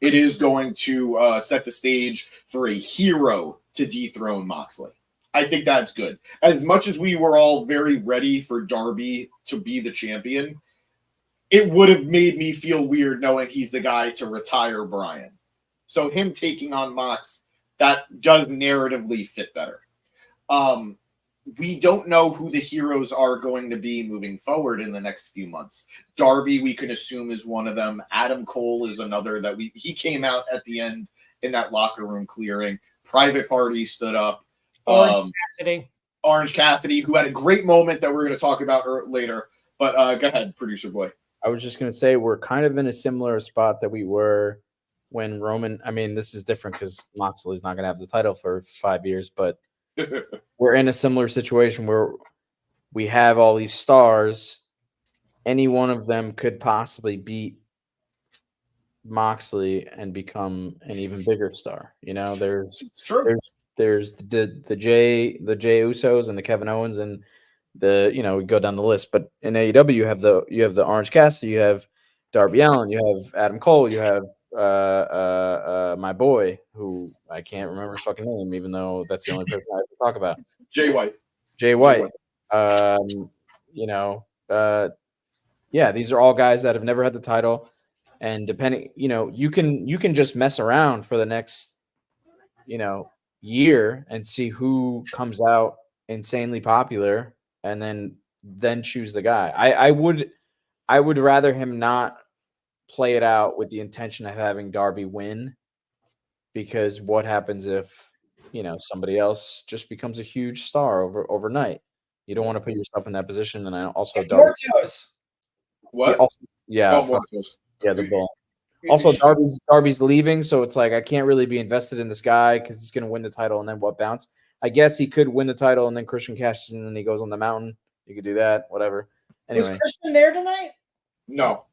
it is going to set the stage for a hero to dethrone Moxley. I think that's good. As much as we were all very ready for Darby to be the champion, it would have made me feel weird knowing he's the guy to retire Bryan. So him taking on Mox, that does narratively fit better. We don't know who the heroes are going to be moving forward in the next few months. Darby, we can assume, is one of them. Adam Cole is another that he came out at the end in that locker room clearing. Private Party stood up. Orange Cassidy, who had a great moment that we're going to talk about later. But go ahead, Producer Boy. I was just going to say we're kind of in a similar spot that we were when Roman. I mean, this is different because Moxley's not going to have the title for 5 years, but we're in a similar situation where we have all these stars. Any one of them could possibly beat Moxley and become an even bigger star. You know, there's the Jay Usos and the Kevin Owens and we go down the list. But in AEW you have the Orange Cassidy, you have Darby Allin, you have Adam Cole, you have my boy who I can't remember his fucking name, even though that's the only person I have to talk about. Jay White. These are all guys that have never had the title, and depending, you can just mess around for the next year and see who comes out insanely popular and then choose the guy. I would rather him not play it out with the intention of having Darby win, because what happens if somebody else just becomes a huge star overnight? You don't want to put yourself in that position. And I also Darby. What? The bull. Also, Darby's leaving, so it's like I can't really be invested in this guy because he's going to win the title and then what bounce? I guess he could win the title and then Christian cashes in and he goes on the mountain. You could do that, whatever. Anyway, was Christian there tonight? No.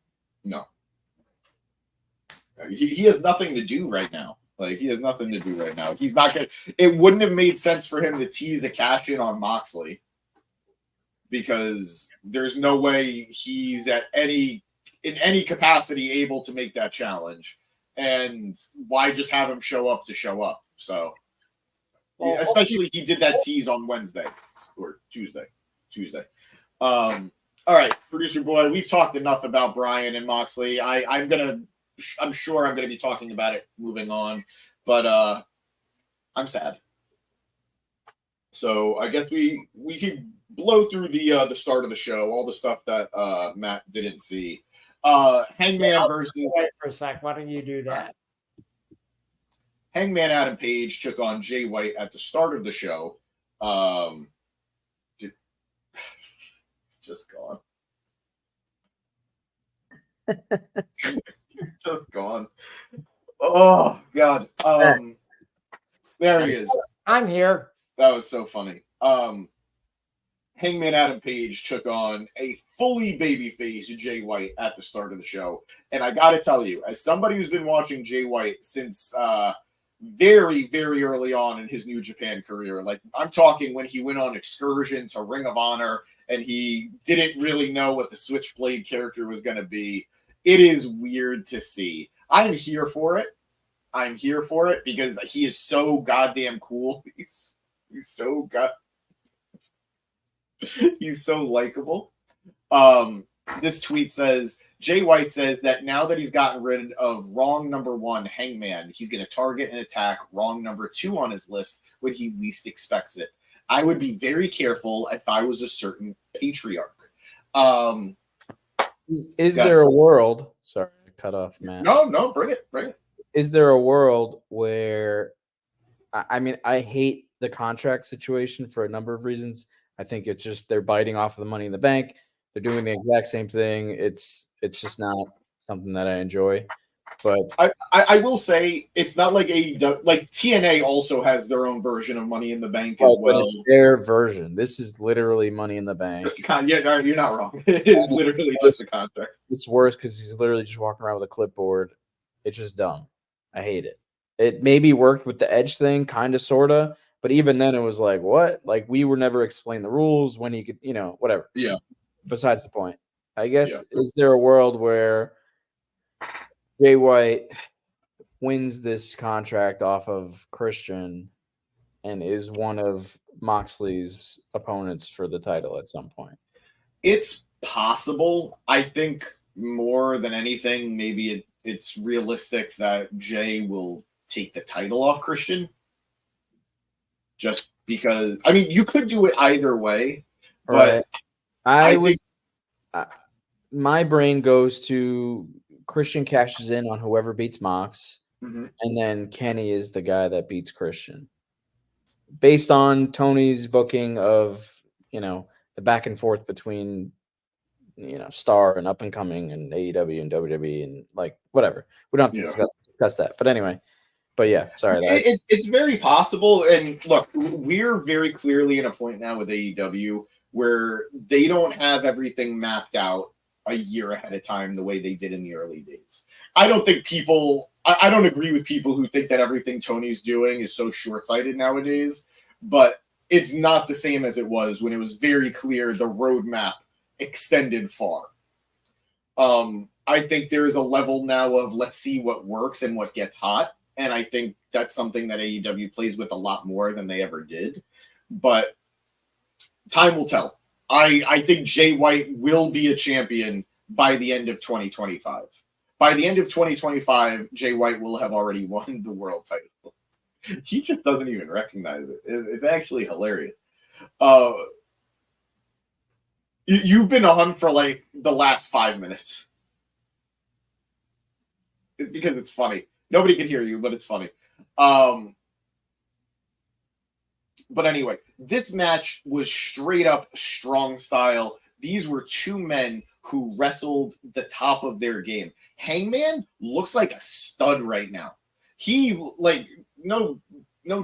He has nothing to do right now. He's not going to. It wouldn't have made sense for him to tease a cash in on Moxley because there's no way he's in any capacity able to make that challenge. And why just have him show up to show up? So, especially he did that tease on Wednesday or Tuesday. All right, Producer Boy, we've talked enough about Bryan and Moxley. I'm sure I'm going to be talking about it moving on, but I'm sad. So I guess we could blow through the start of the show, all the stuff that Matt didn't see. Hangman versus. Wait for a sec. Why don't you do that? Hangman Adam Page took on Jay White at the start of the show. It's just gone. Just gone. Oh God. There he is. I'm here. That was so funny. Hangman Adam Page took on a fully babyface Jay White at the start of the show. And I got to tell you, as somebody who's been watching Jay White since very, very early on in his New Japan career, I'm talking when he went on excursion to Ring of Honor and he didn't really know what the Switchblade character was going to be. It is weird to see. I'm here for it. Because he is so goddamn cool. He's so likable. This tweet says, Jay White says that now that he's gotten rid of wrong number 1, Hangman, he's going to target and attack wrong number 2 on his list when he least expects it. I would be very careful if I was a certain patriarch. Is Got there a world? Sorry, to cut off, Matt. No, bring it. Is there a world where I mean, I hate the contract situation for a number of reasons. I think it's just they're biting off of the money in the bank. They're doing the exact same thing. It's just not something that I enjoy. But I will say it's not like AEW, like TNA also has their own version of Money in the Bank as but well. it's their version. This is literally Money in the Bank. Just yeah, no, you're not wrong. It is literally just a contract. It's worse because he's literally just walking around with a clipboard. It's just dumb. I hate it. It maybe worked with the Edge thing, kind of, sort of. But even then, it was like, what? Like, we were never explained the rules when he could, whatever. Yeah. Besides the point. I guess, is there a world where Jay White wins this contract off of Christian and is one of Moxley's opponents for the title at some point? It's possible. I think more than anything, maybe it's realistic that Jay will take the title off Christian. Just because, I mean, you could do it either way, but right. My brain goes to Christian cashes in on whoever beats Mox, and then Kenny is the guy that beats Christian. Based on Tony's booking of, the back and forth between, Star and Up and Coming and AEW and WWE and like whatever. We don't have to discuss that. But anyway, yeah, sorry. It's very possible. And look, we're very clearly in a point now with AEW where they don't have everything mapped out a year ahead of time the way they did in the early days. I don't think I don't agree with people who think that everything Tony's doing is so short-sighted nowadays, but it's not the same as it was when it was very clear the roadmap extended far. I think there is a level now of let's see what works and what gets hot, and I think that's something that AEW plays with a lot more than they ever did, but time will tell. I think Jay White will be a champion by the end of 2025. By the end of 2025, Jay White will have already won the world title. He just doesn't even recognize it. It's actually hilarious. You've been on for like the last 5 minutes. Because it's funny. Nobody can hear you, but it's funny. But anyway, this match was straight up strong style. These were two men who wrestled the top of their game. Hangman looks like a stud right now. He, like, no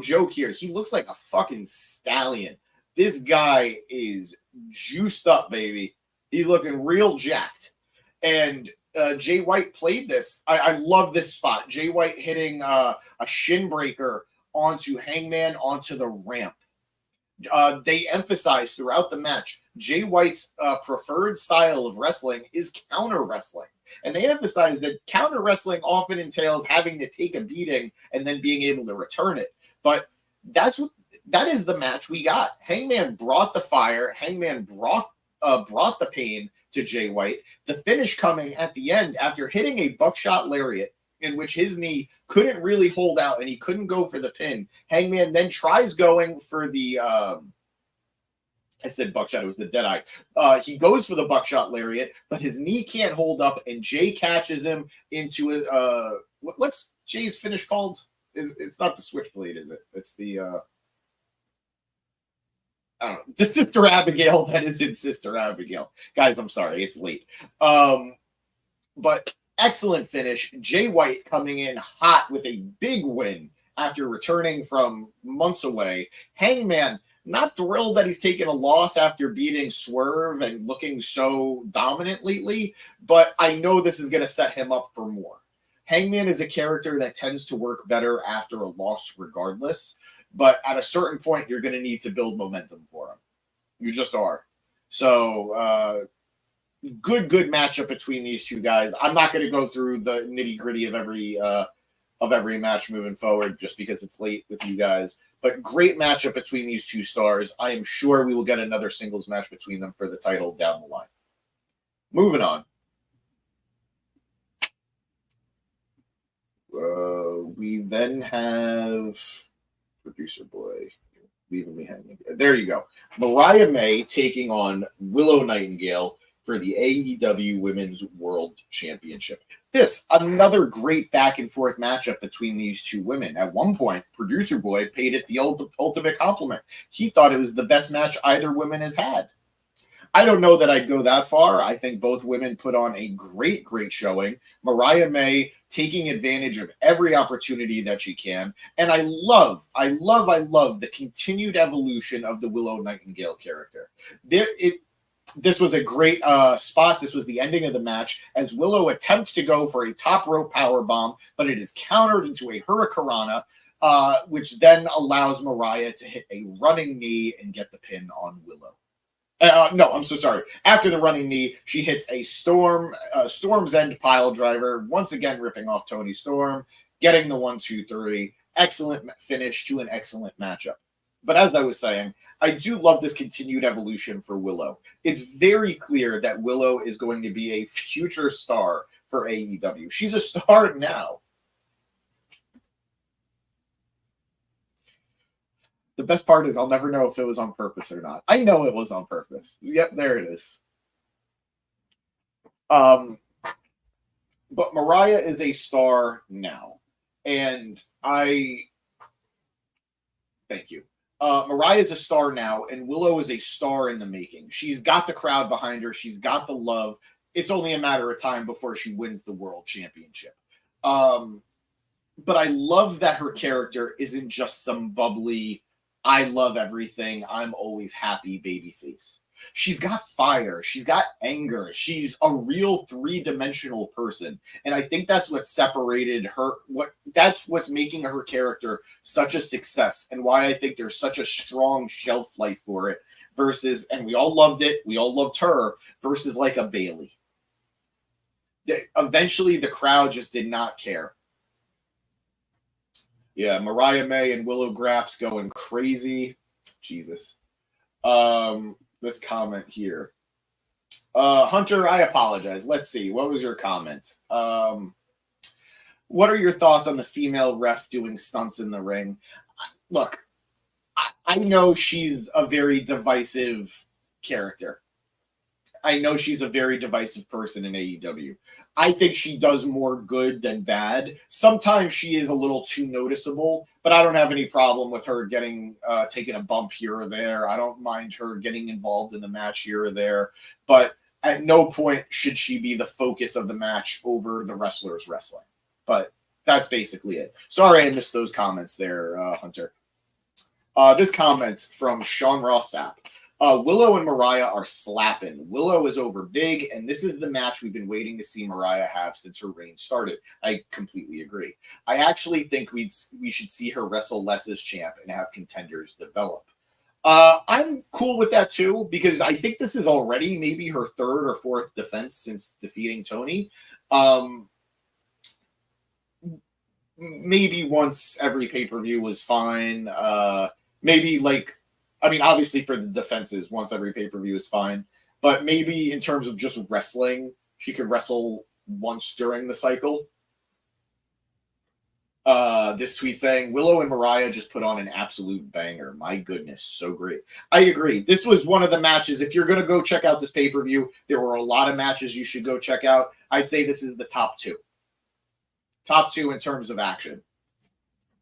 joke here. He looks like a fucking stallion. This guy is juiced up, baby. He's looking real jacked. And Jay White played this. I love this spot. Jay White hitting a shin breaker onto Hangman onto the ramp. They emphasize throughout the match Jay White's preferred style of wrestling is counter wrestling. And they emphasize that counter wrestling often entails having to take a beating and then being able to return it. But that is the match we got. Hangman brought the fire. Hangman brought the pain to Jay White. The finish coming at the end after hitting a buckshot lariat in which his knee couldn't really hold out and he couldn't go for the pin. Hangman then tries going for the I said buckshot, it was the Deadeye. He goes for the buckshot lariat, but his knee can't hold up, and Jay catches him into it. What's Jay's finish called? It's not the switchblade, is it? It's the I don't know. The Sister Abigail that is in Sister Abigail. Guys, I'm sorry, it's late. But excellent finish. Jay White coming in hot with a big win after returning from months away. Hangman, not thrilled that he's taken a loss after beating Swerve and looking so dominant lately, but I know this is going to set him up for more. Hangman is a character that tends to work better after a loss regardless, but at a certain point, you're going to need to build momentum for him. You just are. So, good matchup between these two guys. I'm not going to go through the nitty-gritty of every match moving forward just because it's late with you guys. But great matchup between these two stars. I am sure we will get another singles match between them for the title down the line. Moving on. We then have producer boy leaving me hanging. There you go. Mariah May taking on Willow Nightingale. for the AEW Women's World Championship. This, another great back and forth matchup between these two women. At one point, Producer Boy paid it the ultimate compliment. He thought it was the best match either woman has had. I don't know that I'd go that far. I think both women put on a great showing. Mariah May taking advantage of every opportunity that she can. And I love the continued evolution of the Willow Nightingale character. This was a great spot. This was the ending of the match as Willow attempts to go for a top rope power bomb, but it is countered into a hurricanrana, which then allows Mariah to hit a running knee and get the pin on Willow. No, I'm so sorry. After the running knee, she hits a Storm's End pile driver, once again ripping off Toni Storm, getting the 1, 2, 3. Excellent finish to an excellent matchup. But as I was saying, I do love this continued evolution for Willow. It's very clear that Willow is going to be a future star for AEW. She's a star now. The best part is I'll never know if it was on purpose or not. I know it was on purpose. Yep, there it is. But Mariah is a star now. And thank you. Mariah is a star now, and Willow is a star in the making. She's got the crowd behind her. She's got the love. It's only a matter of time before she wins the world championship. But I love that her character isn't just some bubbly, I love everything, I'm always happy babyface. She's got fire. She's got anger. She's a real three-dimensional person. And I think that's what separated her. That's what's making her character such a success and why I think there's such a strong shelf life for it versus, and we all loved it, we all loved her, versus like a Bayley. Eventually, the crowd just did not care. Yeah, Mariah May and Willow Graps going crazy. Jesus. This comment here. Hunter, I apologize. Let's see. What was your comment? What are your thoughts on the female ref doing stunts in the ring? Look, I know she's a very divisive character. I know she's a very divisive person in AEW. I think she does more good than bad. Sometimes she is a little too noticeable, but I don't have any problem with her getting taking a bump here or there. I don't mind her getting involved in the match here or there, but at no point should she be the focus of the match over the wrestlers wrestling. But that's basically it. Sorry I missed those comments there, Hunter. This comment from Sean Ross Sapp. Willow and Mariah are slapping. Willow is over big, and this is the match we've been waiting to see Mariah have since her reign started. I completely agree. I actually think we should see her wrestle less as champ and have contenders develop. I'm cool with that too, because I think this is already maybe her third or fourth defense since defeating Toni. Maybe once every pay-per-view was fine. Maybe like, I mean, obviously for the defenses, once every pay-per-view is fine. But maybe in terms of just wrestling, she could wrestle once during the cycle. This tweet saying, Willow and Mariah just put on an absolute banger. My goodness, so great. I agree. This was one of the matches. If you're going to go check out this pay-per-view, there were a lot of matches you should go check out. I'd say this is the top two. Top two in terms of action.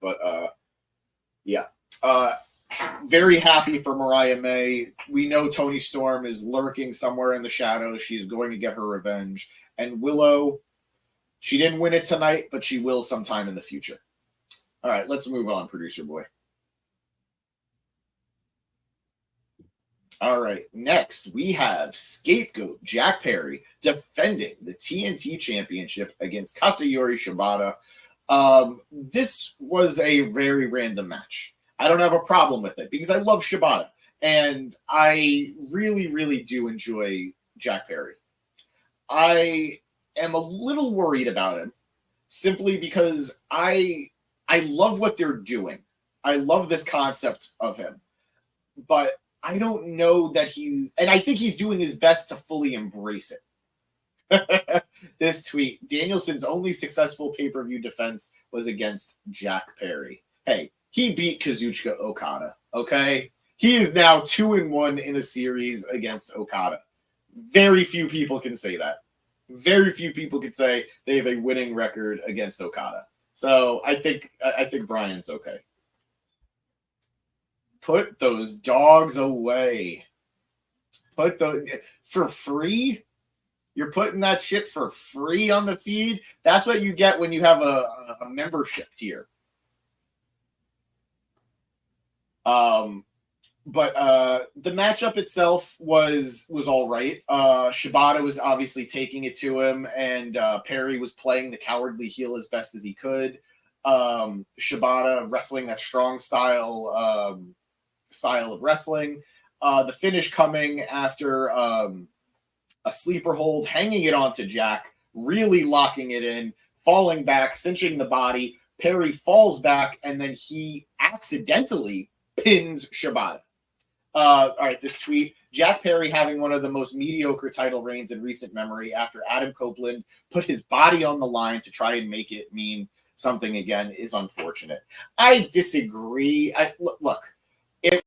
But, yeah. Very happy for Mariah May. We know Toni Storm is lurking somewhere in the shadows. She's going to get her revenge. And Willow, she didn't win it tonight, but she will sometime in the future. All right, let's move on, producer boy. All right, next we have Scapegoat Jack Perry defending the TNT Championship against Katsuyori Shibata. This was a very random match. I don't have a problem with it because I love Shibata and I really, really do enjoy Jack Perry. I am a little worried about him simply because I love what they're doing. I love this concept of him, but I don't know that and I think he's doing his best to fully embrace it. This tweet, Danielson's only successful pay-per-view defense was against Jack Perry. Hey, he beat Kazuchika Okada, okay? He is now 2-1 in a series against Okada. Very few people can say that. Very few people can say they have a winning record against Okada. So I think Bryan's okay. Put those dogs away. Put those for free. You're putting that shit for free on the feed. That's what you get when you have a membership tier. But the matchup itself was all right. Shibata was obviously taking it to him, and Perry was playing the cowardly heel as best as he could. Shibata wrestling that strong style of wrestling. The finish coming after a sleeper hold, hanging it onto Jack, really locking it in, falling back, cinching the body. Perry falls back, and then he accidentally pins Shibata. All right, this tweet. Jack Perry having one of the most mediocre title reigns in recent memory after Adam Copeland put his body on the line to try and make it mean something again is unfortunate. I disagree. Look, if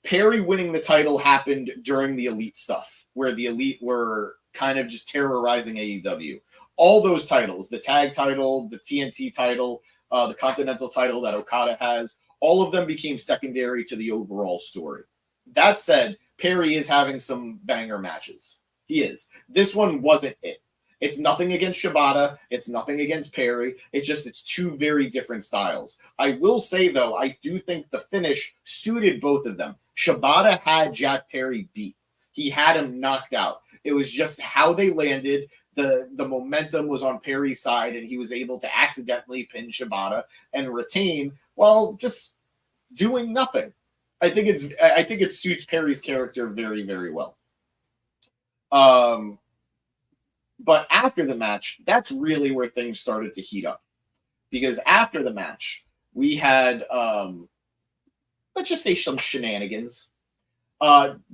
Perry winning the title happened during the Elite stuff, where the Elite were kind of just terrorizing AEW, all those titles, the tag title, the TNT title, the Continental title that Okada has, all of them became secondary to the overall story. That said, Perry is having some banger matches. He is. This one wasn't it. It's nothing against Shibata. It's nothing against Perry. It's two very different styles. I will say, though, I do think the finish suited both of them. Shibata had Jack Perry beat. He had him knocked out. It was just how they landed. The momentum was on Perry's side, and he was able to accidentally pin Shibata and retain while just doing nothing. I think it suits Perry's character very, very well. But after the match, that's really where things started to heat up. Because after the match, we had, let's just say, some shenanigans.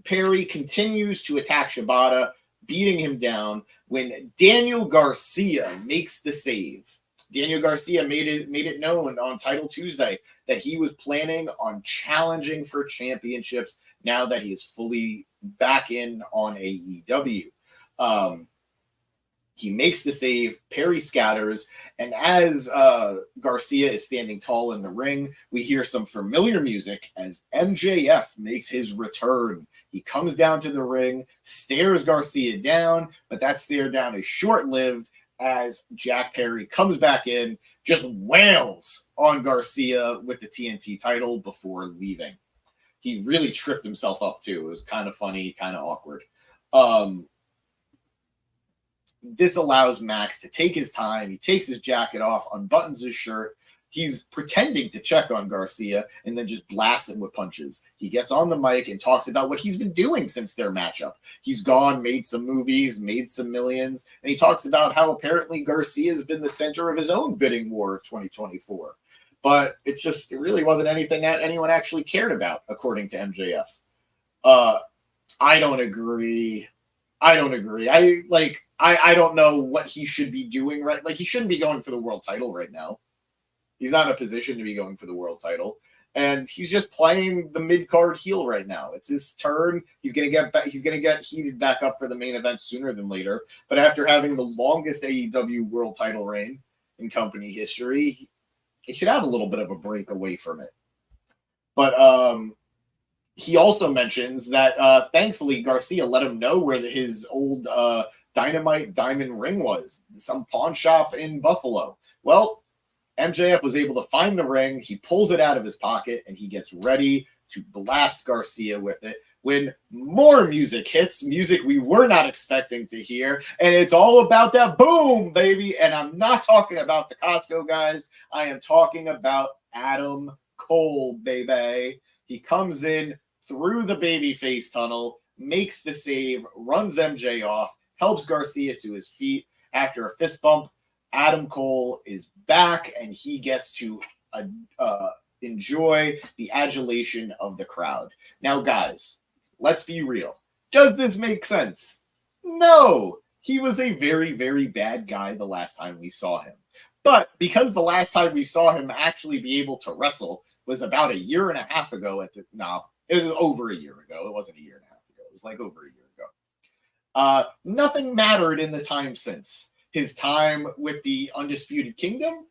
Perry continues to attack Shibata, beating him down when Daniel Garcia makes the save. Daniel Garcia made it known on Title Tuesday that he was planning on challenging for championships now that he is fully back in on AEW. He makes the save, Perry scatters, and as Garcia is standing tall in the ring, we hear some familiar music as MJF makes his return. He comes down to the ring, stares Garcia down, but that stare down is short-lived as Jack Perry comes back in, just wails on Garcia with the TNT title before leaving. He really tripped himself up, too. It was kind of funny, kind of awkward. This allows Max to take his time. He takes his jacket off, unbuttons his shirt. He's pretending to check on Garcia and then just blasts him with punches. He gets on the mic and talks about what he's been doing since their matchup. He's gone, made some movies, made some millions, and he talks about how apparently Garcia has been the center of his own bidding war of 2024. But it really wasn't anything that anyone actually cared about, according to MJF. I don't agree. I don't know what he should be doing, right? Like, he shouldn't be going for the world title right now. He's not in a position to be going for the world title. And he's just playing the mid-card heel right now. It's his turn. He's gonna get heated back up for the main event sooner than later. But after having the longest AEW world title reign in company history, he should have a little bit of a break away from it. But he also mentions that thankfully Garcia let him know where his old Dynamite diamond ring was, some pawn shop in Buffalo. Well, MJF was able to find the ring. He pulls it out of his pocket and he gets ready to blast Garcia with it when more music hits, music we were not expecting to hear. And it's all about that boom, baby. And I'm not talking about the Costco guys. I am talking about Adam Cole, baby. He comes in through the babyface tunnel, makes the save, runs MJ off, helps Garcia to his feet. After a fist bump, Adam Cole is back, and he gets to enjoy the adulation of the crowd. Now, guys, let's be real. Does this make sense? No. He was a very, very bad guy the last time we saw him. But because the last time we saw him actually be able to wrestle was about a year and a half ago it was over a year ago. It wasn't a year and a half ago. It was like over a year ago. Nothing mattered in the time since. His time with the Undisputed Kingdom?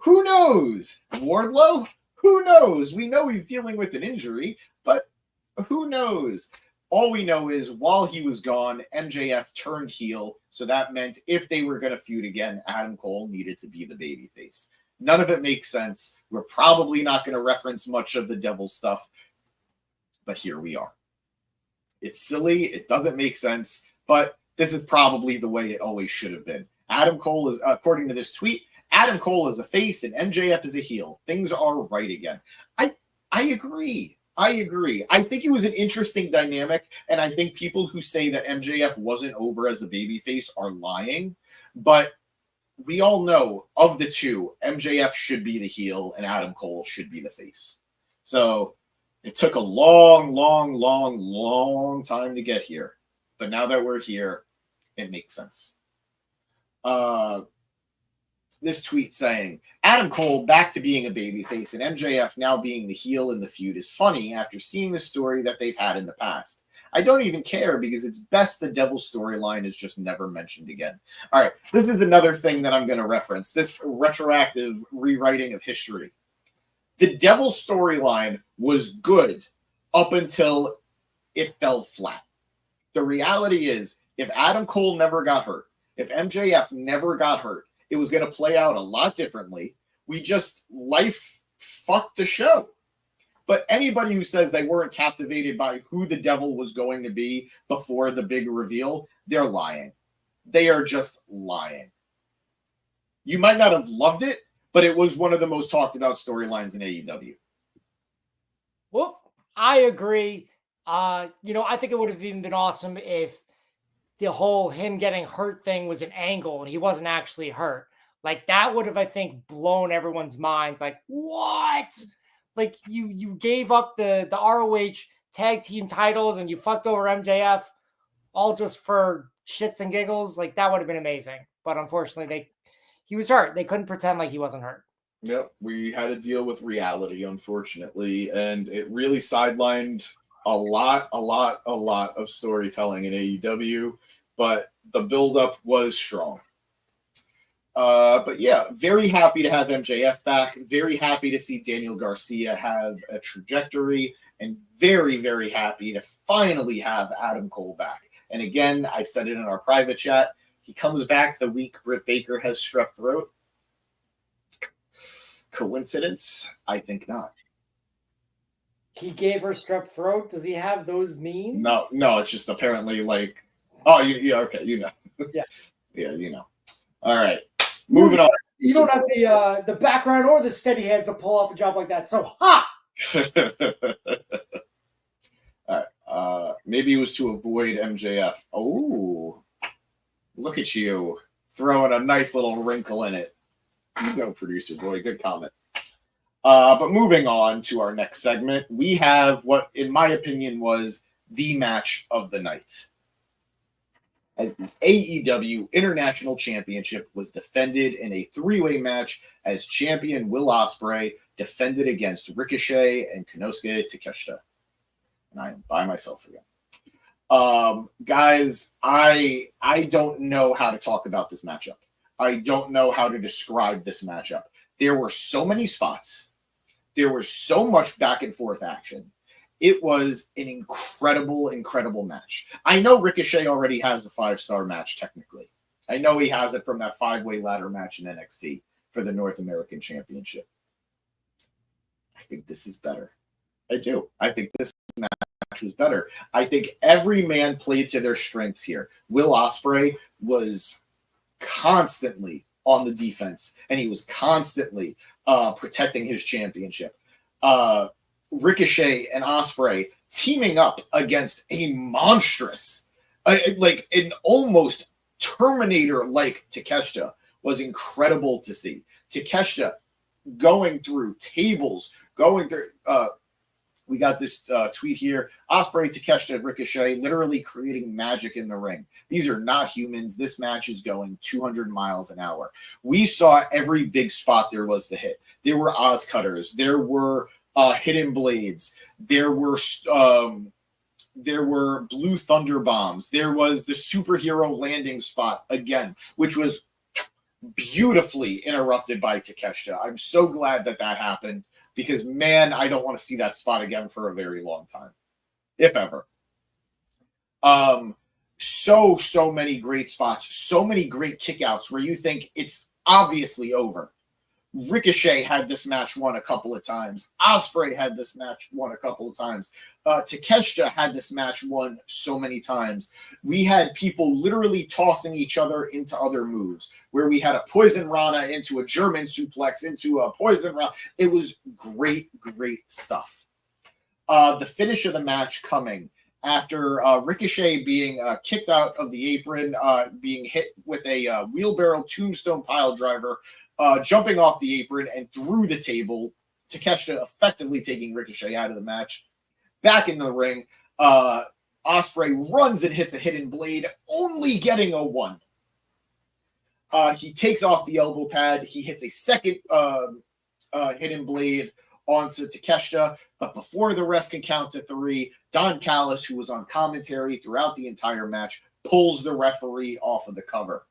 Who knows? Wardlow? Who knows? We know he's dealing with an injury, but who knows? All we know is while he was gone, MJF turned heel, so that meant if they were going to feud again, Adam Cole needed to be the babyface. None of it makes sense. We're probably not going to reference much of the devil stuff, but here we are. It's silly. It doesn't make sense, but this is probably the way it always should have been. Adam Cole is, according to this tweet, Adam Cole is a face and MJF is a heel. Things are right again. I agree. I think it was an interesting dynamic, and I think people who say that MJF wasn't over as a babyface are lying, but we all know of the two, MJF should be the heel and Adam Cole should be the face. So it took a long time to get here, but now that we're here, it makes sense. This tweet saying, Adam Cole back to being a babyface and MJF now being the heel in the feud is funny after seeing the story that they've had in the past. I don't even care because it's best the devil storyline is just never mentioned again. All right, this is another thing that I'm going to reference, this retroactive rewriting of history. The devil storyline was good up until it fell flat. The reality is, if Adam Cole never got hurt, if MJF never got hurt, it was going to play out a lot differently. Life fucked the show. But anybody who says they weren't captivated by who the devil was going to be before the big reveal, they're lying. They are just lying. You might not have loved it, but it was one of the most talked about storylines in AEW. Well, I agree. I think it would have even been awesome if the whole him getting hurt thing was an angle and he wasn't actually hurt. Like that would have, I think, blown everyone's minds. Like, what? Like you gave up the ROH tag team titles and you fucked over MJF all just for shits and giggles. Like that would have been amazing. But unfortunately, he was hurt. They couldn't pretend like he wasn't hurt. Yep, we had to deal with reality, unfortunately, and it really sidelined a lot of storytelling in AEW, but the buildup was strong. But yeah, very happy to have MJF back. Very happy to see Daniel Garcia have a trajectory, and very, very happy to finally have Adam Cole back. And again, I said it in our private chat, he comes back the week Britt Baker has strep throat. Coincidence? I think not. He gave her strep throat. Does he have those memes? No, it's just apparently like, oh, yeah, okay, you know. Yeah. Yeah, you know. All right, moving on. You don't have the background or the steady hands to pull off a job like that. So, ha! All right, maybe it was to avoid MJF. Oh, look at you throwing a nice little wrinkle in it. You go, producer boy. Good comment. But moving on to our next segment, we have what, in my opinion, was the match of the night. As the AEW International Championship was defended in a three-way match as champion Will Ospreay defended against Ricochet and Konosuke Takeshita. And I am by myself again. Guys, I don't know how to talk about this matchup. I don't know how to describe this matchup. There were so many spots. There was so much back and forth action. It was an incredible match. I know Ricochet already has a 5-star match technically. I know he has it from that 5-way ladder match in NXT for the North American Championship. I think this is better. I do. I think this match was better. I think every man played to their strengths here. Will Ospreay was constantly on the defense, and he was constantly protecting his championship. Ricochet and Ospreay teaming up against a monstrous, like an almost Terminator-like Takeshita was incredible to see. Takeshita going through tables, going through. We got this tweet here. Ospreay, Takeshita, Ricochet literally creating magic in the ring. These are not humans. This match is going 200 miles an hour. We saw every big spot there was to hit. There were Oz cutters. There were hidden blades. There were There were Blue Thunder bombs. There was the superhero landing spot again, which was beautifully interrupted by Takeshita. I'm so glad that happened because, man, I don't want to see that spot again for a very long time, if ever. So many great spots, so many great kickouts where you think it's obviously over. Ricochet had this match won a couple of times. Ospreay had this match won a couple of times. Takeshita had this match won so many times. We had people literally tossing each other into other moves, where we had a Poison Rana into a German suplex, into a Poison Rana. It was great stuff. The finish of the match coming after Ricochet being kicked out of the apron, being hit with a wheelbarrow tombstone pile driver, jumping off the apron and through the table. Takeshita effectively taking Ricochet out of the match. Back in the ring, Ospreay runs and hits a hidden blade, only getting a 1. He takes off the elbow pad. He hits a second hidden blade onto Takeshita, but before the ref can count to 3, Don Callis, who was on commentary throughout the entire match, pulls the referee off of the cover.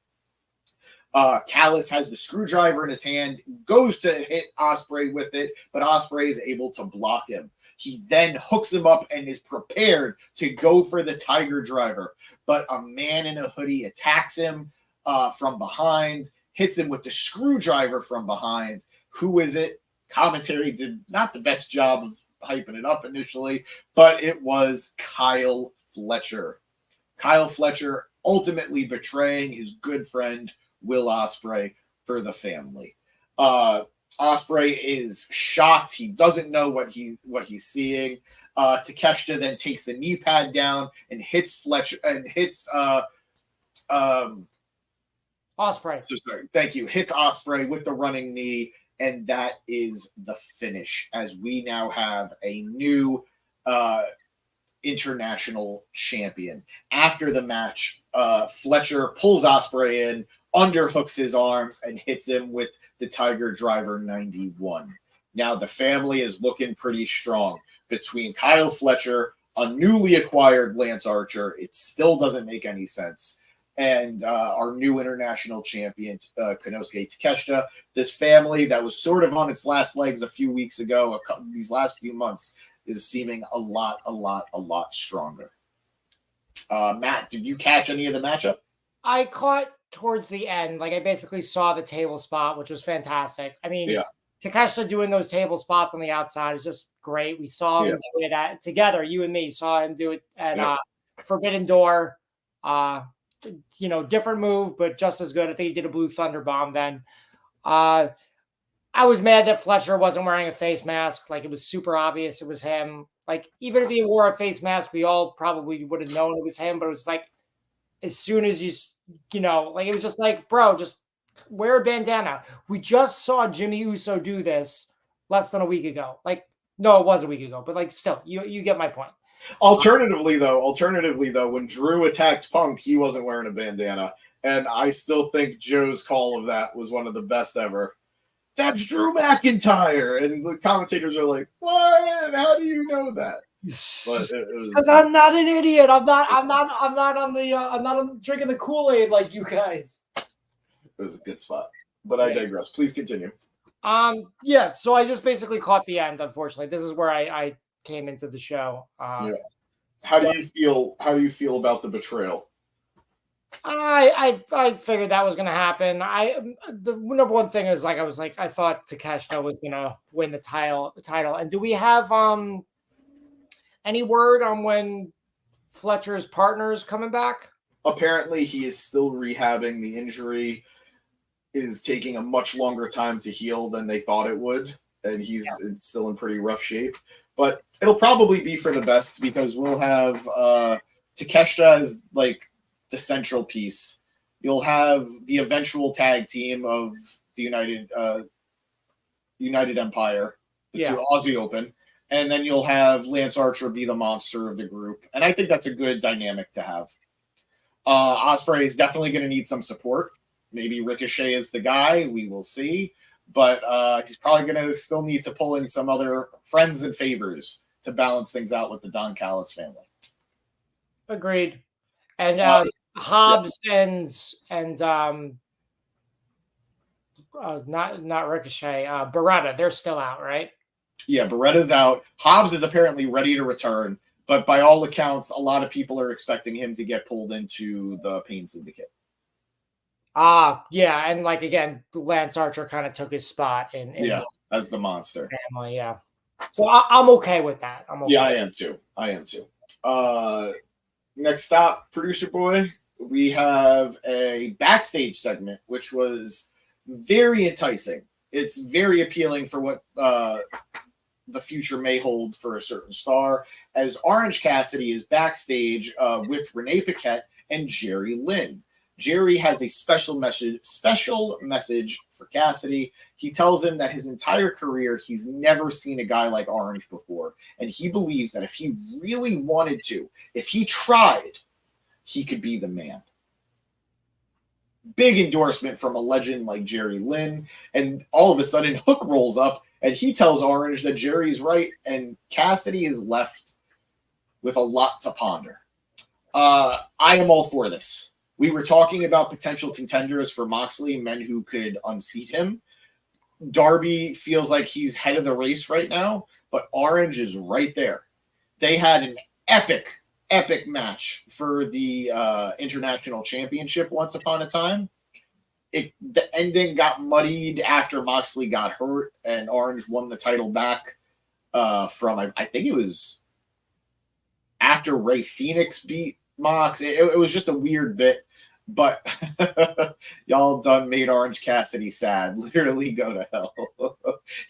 Callis has the screwdriver in his hand, goes to hit Ospreay with it, but Ospreay is able to block him. He then hooks him up and is prepared to go for the Tiger Driver, but a man in a hoodie attacks him from behind, hits him with the screwdriver from behind. Who is it? Commentary did not the best job of hyping it up initially, but it was Kyle Fletcher. Kyle Fletcher ultimately betraying his good friend Will Ospreay for the family. Ospreay is shocked. He doesn't know what he's seeing. Takeshita then takes the knee pad down and hits Fletcher and hits Ospreay. So sorry. Thank you. Hits Ospreay with the running knee, and that is the finish, as we now have a new international champion. After the match, Fletcher pulls Ospreay in, underhooks his arms, and hits him with the Tiger Driver 91. Now the family is looking pretty strong. Between Kyle Fletcher, a newly acquired Lance Archer, it still doesn't make any sense, and our new international champion, Konosuke Takeshita. This family that was sort of on its last legs a few weeks ago, these last few months, is seeming a lot stronger. Matt, did you catch any of the matchup? I caught towards the end. Like, I basically saw the table spot, which was fantastic. I mean, Takeshita doing those table spots on the outside is just great. We saw him do it together. You and me saw him do it at Forbidden Door. Different move, but just as good. I think he did a Blue Thunder Bomb then. I was mad that Fletcher wasn't wearing a face mask. Like, it was super obvious it was him. Like, even if he wore a face mask, we all probably would have known it was him. But it was like, as soon as it was just like, bro, just wear a bandana. We just saw Jimmy Uso do this less than a week ago. Like, no, it was a week ago, but like, still, you get my point. Alternatively though, when Drew attacked Punk, he wasn't wearing a bandana, and I still think Joe's call of that was one of the best ever. That's Drew McIntyre, and the commentators are like, "What? How do you know that?" But it was because I'm not an idiot. I'm not drinking the Kool-Aid like you guys. It was a good spot, but I digress. Please continue. So I just basically caught the end. Unfortunately, this is where I came into the show. How do you feel about the betrayal? I figured that was going to happen. The number one thing is I thought Takeshita was going to win the title. And do we have any word on when Fletcher's partner is coming back? Apparently, he is still rehabbing. The injury is taking a much longer time to heal than they thought it would, and he's still in pretty rough shape. But it'll probably be for the best, because we'll have Takeshita as like the central piece. You'll have the eventual tag team of the United Empire, the two Aussie Open, and then you'll have Lance Archer be the monster of the group. And I think that's a good dynamic to have. Ospreay is definitely going to need some support. Maybe Ricochet is the guy. We will see. But he's probably going to still need to pull in some other friends and favors to balance things out with the Don Callis family. Agreed. And Hobbs and not Ricochet, Beretta, they're still out, right? Yeah, Beretta's out. Hobbs is apparently ready to return, but by all accounts, a lot of people are expecting him to get pulled into the Pain Syndicate. Yeah, and like again, Lance Archer kind of took his spot in as the monster family. Yeah, so I'm okay with that. I'm okay. Yeah, I am too. Next stop, producer boy. We have a backstage segment, which was very enticing. It's very appealing for what the future may hold for a certain star, as Orange Cassidy is backstage with Renee Paquette and Jerry Lynn. Jerry has a special message for Cassidy. He tells him that his entire career, he's never seen a guy like Orange before. And he believes that if he really wanted to, if he tried, he could be the man. Big endorsement from a legend like Jerry Lynn. And all of a sudden, Hook rolls up and he tells Orange that Jerry's right. And Cassidy is left with a lot to ponder. I am all for this. We were talking about potential contenders for Moxley, men who could unseat him. Darby feels like he's head of the race right now, but Orange is right there. They had an epic match for the International Championship once upon a time. The ending got muddied after Moxley got hurt, and Orange won the title back from, I think it was after Ray Phoenix beat Mox. It was just a weird bit, but y'all done made Orange Cassidy sad. Literally go to hell.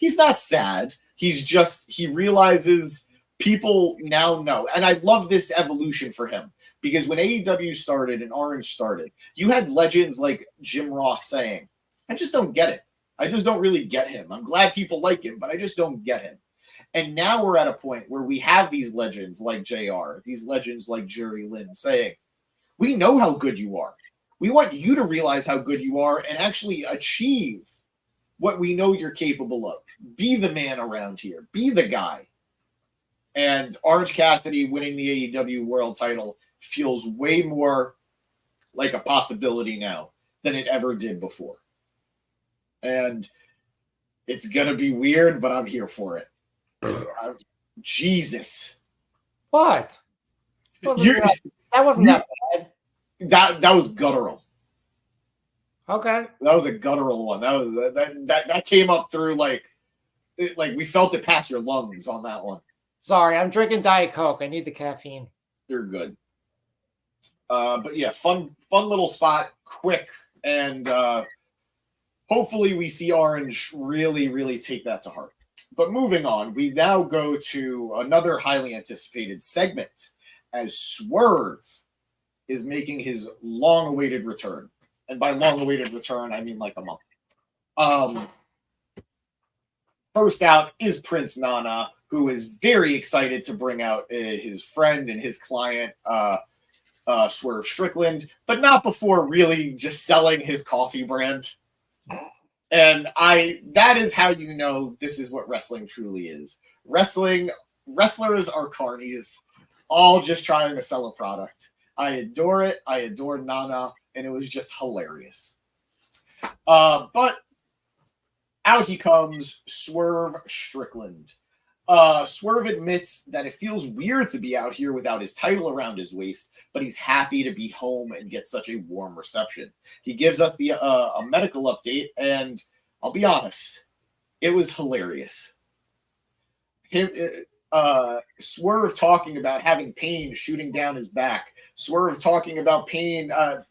He's not sad. He realizes people now know. And I love this evolution for him, because when AEW started and Orange started, you had legends like Jim Ross saying, I just don't get it. I just don't really get him. I'm glad people like him, but I just don't get him. And now we're at a point where we have these legends like JR, these legends like Jerry Lynn saying, we know how good you are. We want you to realize how good you are and actually achieve what we know you're capable of. Be the man around here. Be the guy. And Orange Cassidy winning the AEW world title feels way more like a possibility now than it ever did before. And it's going to be weird, but I'm here for it. Jesus. What? That wasn't that bad. That was guttural. Okay. That was a guttural one. That came up through like we felt it pass your lungs on that one. Sorry, I'm drinking Diet Coke. I need the caffeine. You're good. But yeah, fun little spot, quick, and hopefully we see Orange really, really take that to heart. But moving on, we now go to another highly anticipated segment as Swerve is making his long-awaited return. And by long-awaited return, I mean like a month. First out is Prince Nana, who is very excited to bring out his friend and his client, Swerve Strickland, but not before really just selling his coffee brand. And that is how you know this is what wrestling truly is. Wrestlers are carnies, all just trying to sell a product. I adore it. I adore Nana, and it was just hilarious. But out he comes, Swerve Strickland. Swerve admits that it feels weird to be out here without his title around his waist, but he's happy to be home and get such a warm reception. He gives us a medical update, and I'll be honest, it was hilarious. Swerve talking about having pain shooting down his back. Swerve talking about pain,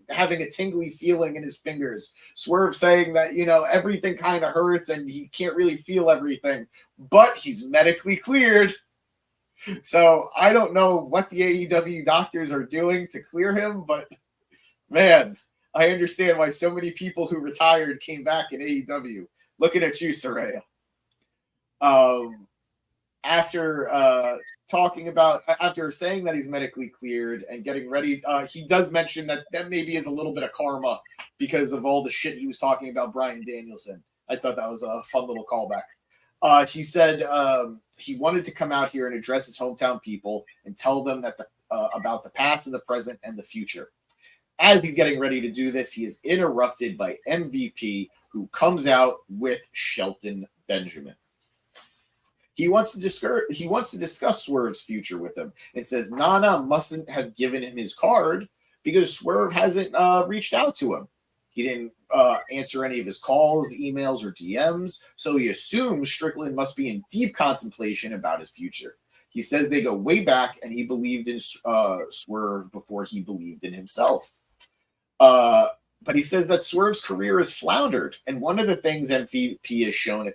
having a tingly feeling in his fingers. Swerve saying that, everything kind of hurts and he can't really feel everything, but he's medically cleared. So I don't know what the AEW doctors are doing to clear him, but man, I understand why so many people who retired came back in AEW. Looking at you, Saraya. After saying that he's medically cleared and getting ready, he does mention that maybe is a little bit of karma because of all the shit he was talking about Bryan Danielson. I thought that was a fun little callback. He said he wanted to come out here and address his hometown people and tell them that about the past and the present and the future. As he's getting ready to do this, he is interrupted by MVP, who comes out with Shelton Benjamin. He wants to discuss Swerve's future with him and says Nana mustn't have given him his card because Swerve hasn't reached out to him. He didn't answer any of his calls, emails, or DMs, so he assumes Strickland must be in deep contemplation about his future. He says they go way back, and he believed in Swerve before he believed in himself. But he says that Swerve's career has floundered, and one of the things MVP has shown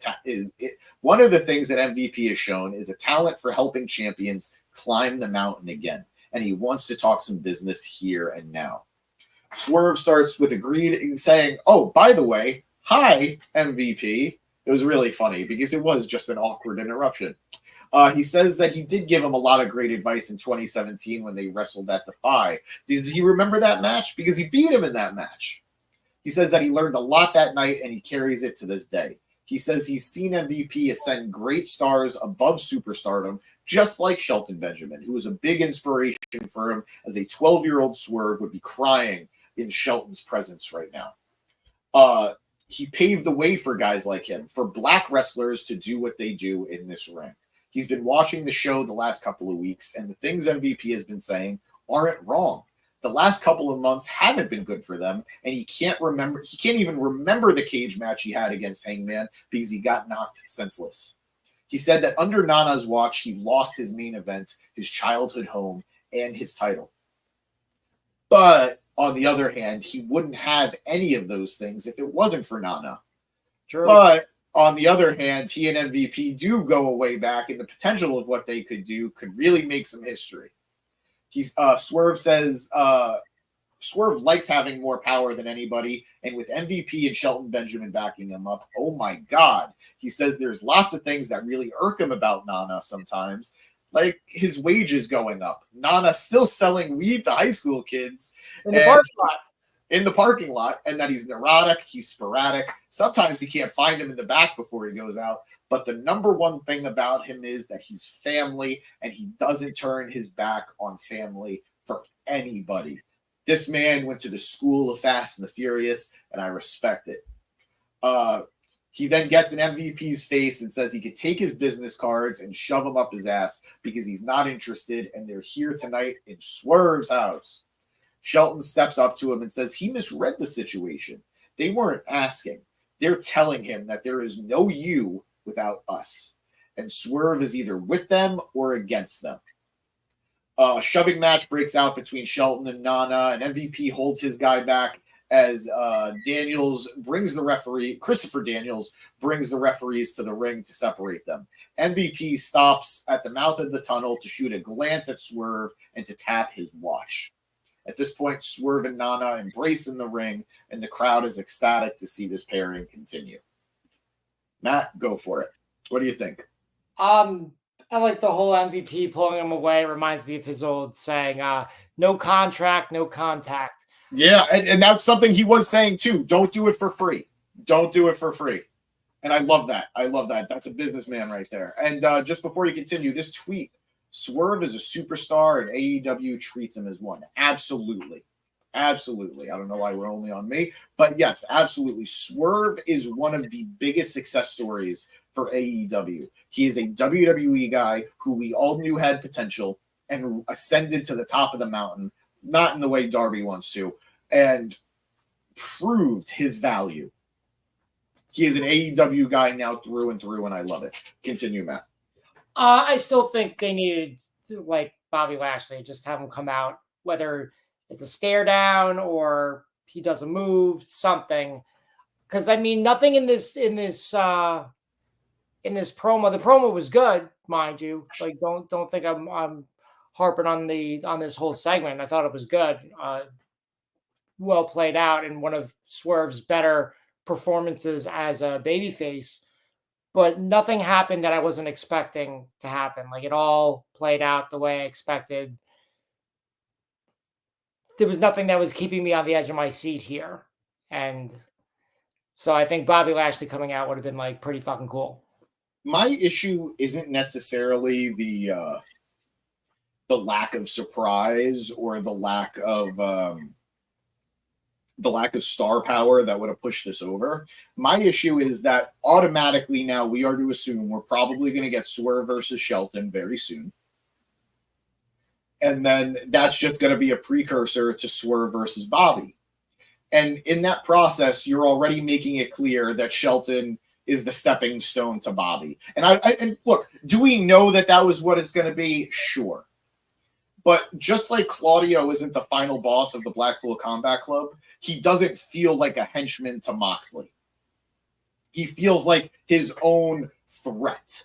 is a talent for helping champions climb the mountain again, and he wants to talk some business here and now. Swerve starts with saying, "Oh, by the way, hi MVP." It was really funny because it was just an awkward interruption. He says that he did give him a lot of great advice in 2017 when they wrestled at Defy. Does he remember that match? Because he beat him in that match. He says that he learned a lot that night and he carries it to this day. He says he's seen MVP ascend great stars above superstardom, just like Shelton Benjamin, who was a big inspiration for him as a 12-year-old Swerve would be crying in Shelton's presence right now. He paved the way for guys like him, for black wrestlers to do what they do in this ring. He's been watching the show the last couple of weeks, and the things MVP has been saying aren't wrong. The last couple of months haven't been good for them, and he can't even remember the cage match he had against Hangman because he got knocked senseless. He said that under Nana's watch, he lost his main event, his childhood home, and his title. But on the other hand, he wouldn't have any of those things if it wasn't for Nana. True. But on the other hand, he and MVP do go way back, and the potential of what they could do could really make some history. Swerve says Swerve likes having more power than anybody, and with MVP and Shelton Benjamin backing him up, oh my God. He says there's lots of things that really irk him about Nana sometimes, like his wages going up. Nana still selling weed to high school kids. In the parking lot, and that he's neurotic, he's sporadic. Sometimes he can't find him in the back before he goes out. But the number one thing about him is that he's family, and he doesn't turn his back on family for anybody. This man went to the school of Fast and the Furious, and I respect it. He then gets in MVP's face and says he could take his business cards and shove them up his ass because he's not interested, and they're here tonight in Swerve's house. Shelton steps up to him and says he misread the situation. They weren't asking. They're telling him that there is no you without us. And Swerve is either with them or against them. A shoving match breaks out between Shelton and Nana, and MVP holds his guy back as Christopher Daniels brings the referees to the ring to separate them. MVP stops at the mouth of the tunnel to shoot a glance at Swerve and to tap his watch. At this point, Swerve and Nana embrace in the ring, and the crowd is ecstatic to see this pairing continue. Matt, go for it. What do you think? I like the whole MVP pulling him away. It reminds me of his old saying, no contract, no contact. Yeah, and that's something he was saying too. Don't do it for free. Don't do it for free. And I love that. That's a businessman right there. And just before you continue, this tweet, Swerve is a superstar and AEW treats him as one. Absolutely. Absolutely. I don't know why we're only on me, but yes, absolutely. Swerve is one of the biggest success stories for AEW. He is a WWE guy who we all knew had potential and ascended to the top of the mountain, not in the way Darby wants to, and proved his value. He is an AEW guy now through and through, and I love it. Continue, Matt. I still think they needed to, like Bobby Lashley, just have him come out, whether it's a stare down or he does a move, something. Because I mean, nothing in this promo. The promo was good, mind you. Like, don't think I'm harping on this whole segment. I thought it was good, well played out, and one of Swerve's better performances as a babyface. But nothing happened that I wasn't expecting to happen. Like, it all played out the way I expected. There was nothing that was keeping me on the edge of my seat here. And so I think Bobby Lashley coming out would have been like pretty fucking cool. My issue isn't necessarily the the lack of surprise or the lack of star power that would have pushed this over. My issue is that automatically now we are to assume we're probably going to get Swerve versus Shelton very soon. And then that's just going to be a precursor to Swerve versus Bobby. And in that process, you're already making it clear that Shelton is the stepping stone to Bobby. And and look, do we know that that was what it's going to be? Sure. But just like Claudio isn't the final boss of the Blackpool Combat Club, he doesn't feel like a henchman to Moxley. He feels like his own threat.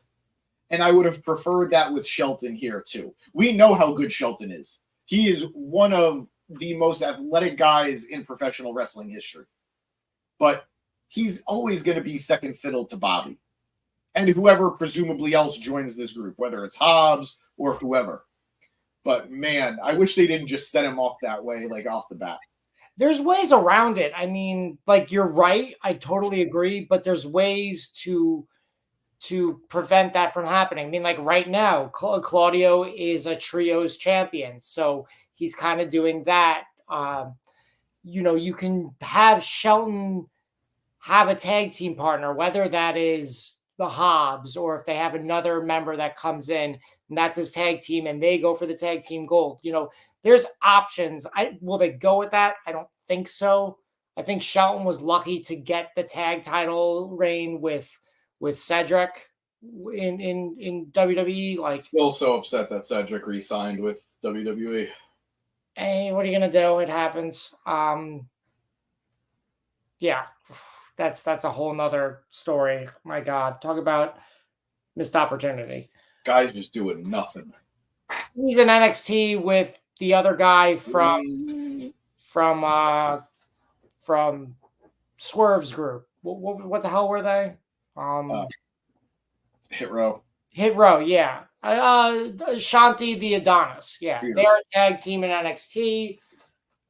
And I would have preferred that with Shelton here too. We know how good Shelton is. He is one of the most athletic guys in professional wrestling history. But he's always going to be second fiddle to Bobby. And whoever presumably else joins this group, whether it's Hobbs or whoever. But man, I wish they didn't just set him off that way, like off the bat. There's ways around it. I mean, like, you're right. I totally agree. But there's ways to prevent that from happening. I mean, like right now, Claudio is a trios champion. So he's kind of doing that. You can have Shelton have a tag team partner, whether that is the Hobbs or if they have another member that comes in and that's his tag team and they go for the tag team gold. There's options. Will they go with that? I don't think so. I think Shelton was lucky to get the tag title reign with Cedric in WWE. Like, still so upset that Cedric re-signed with WWE. Hey, what are you gonna do? It happens. Yeah, that's a whole nother story. My God, talk about missed opportunity. Guy's just doing nothing. He's in NXT with the other guy from Swerve's group. What the hell were they? Hit Row, yeah. Shanti the Adonis, yeah. They're a tag team in NXT.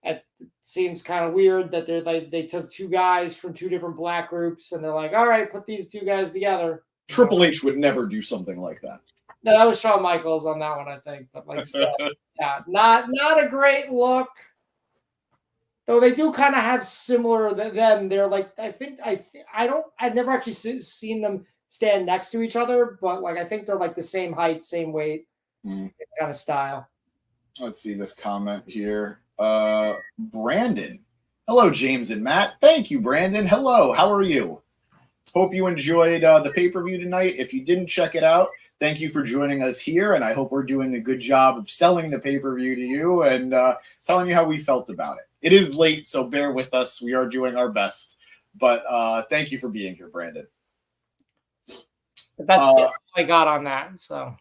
It seems kind of weird that they took two guys from two different black groups and they're like, all right, put these two guys together. Triple H would never do something like that. No, that was Shawn Michaels on that one, I think. But like, still, yeah, not a great look. Though they do kind of have similar them. They're like, I've never actually seen them stand next to each other, but like I think they're like the same height, same weight, kind of style. Let's see this comment here. Brandon. Hello, James and Matt. Thank you, Brandon. Hello, how are you? Hope you enjoyed the pay-per-view tonight. If you didn't check it out, thank you for joining us here, and I hope we're doing a good job of selling the pay-per-view to you and telling you how we felt about it. It is late, so bear with us. We are doing our best, but thank you for being here, Brandon. That's all I got on that. So,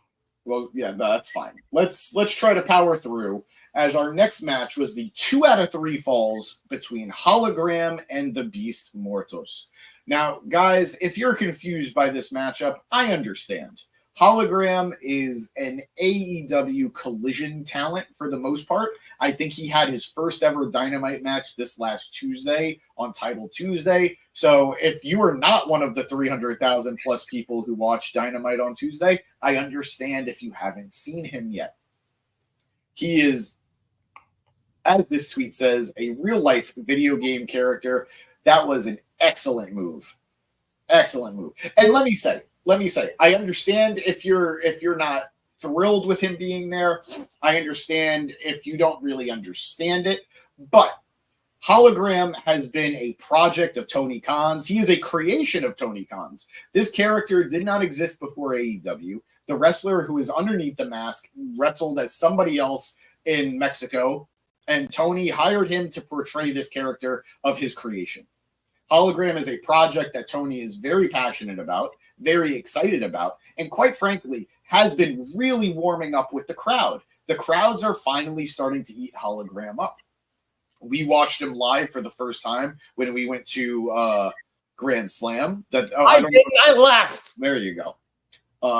well, yeah, no, that's fine. Let's try to power through. As our next match was the 2 out of 3 falls between Hologram and the Beast Mortos. Now, guys, if you're confused by this matchup, I understand. Hologram is an AEW Collision talent for the most part. I think he had his first ever Dynamite match this last Tuesday on Title Tuesday. So if you are not one of the 300,000 plus people who watched Dynamite on Tuesday, I understand if you haven't seen him yet. He is, as this tweet says, a real-life video game character. That was an excellent move. Excellent move. And let me say, I understand if you're not thrilled with him being there. I understand if you don't really understand it. But Hologram has been a project of Tony Khan's. He is a creation of Tony Khan's. This character did not exist before AEW. The wrestler who is underneath the mask wrestled as somebody else in Mexico, and Tony hired him to portray this character of his creation. Hologram is a project that Tony is very passionate about, very excited about, and quite frankly, has been really warming up with the crowd. The crowds are finally starting to eat Hologram up. We watched him live for the first time when we went to Grand Slam. I left. There you go.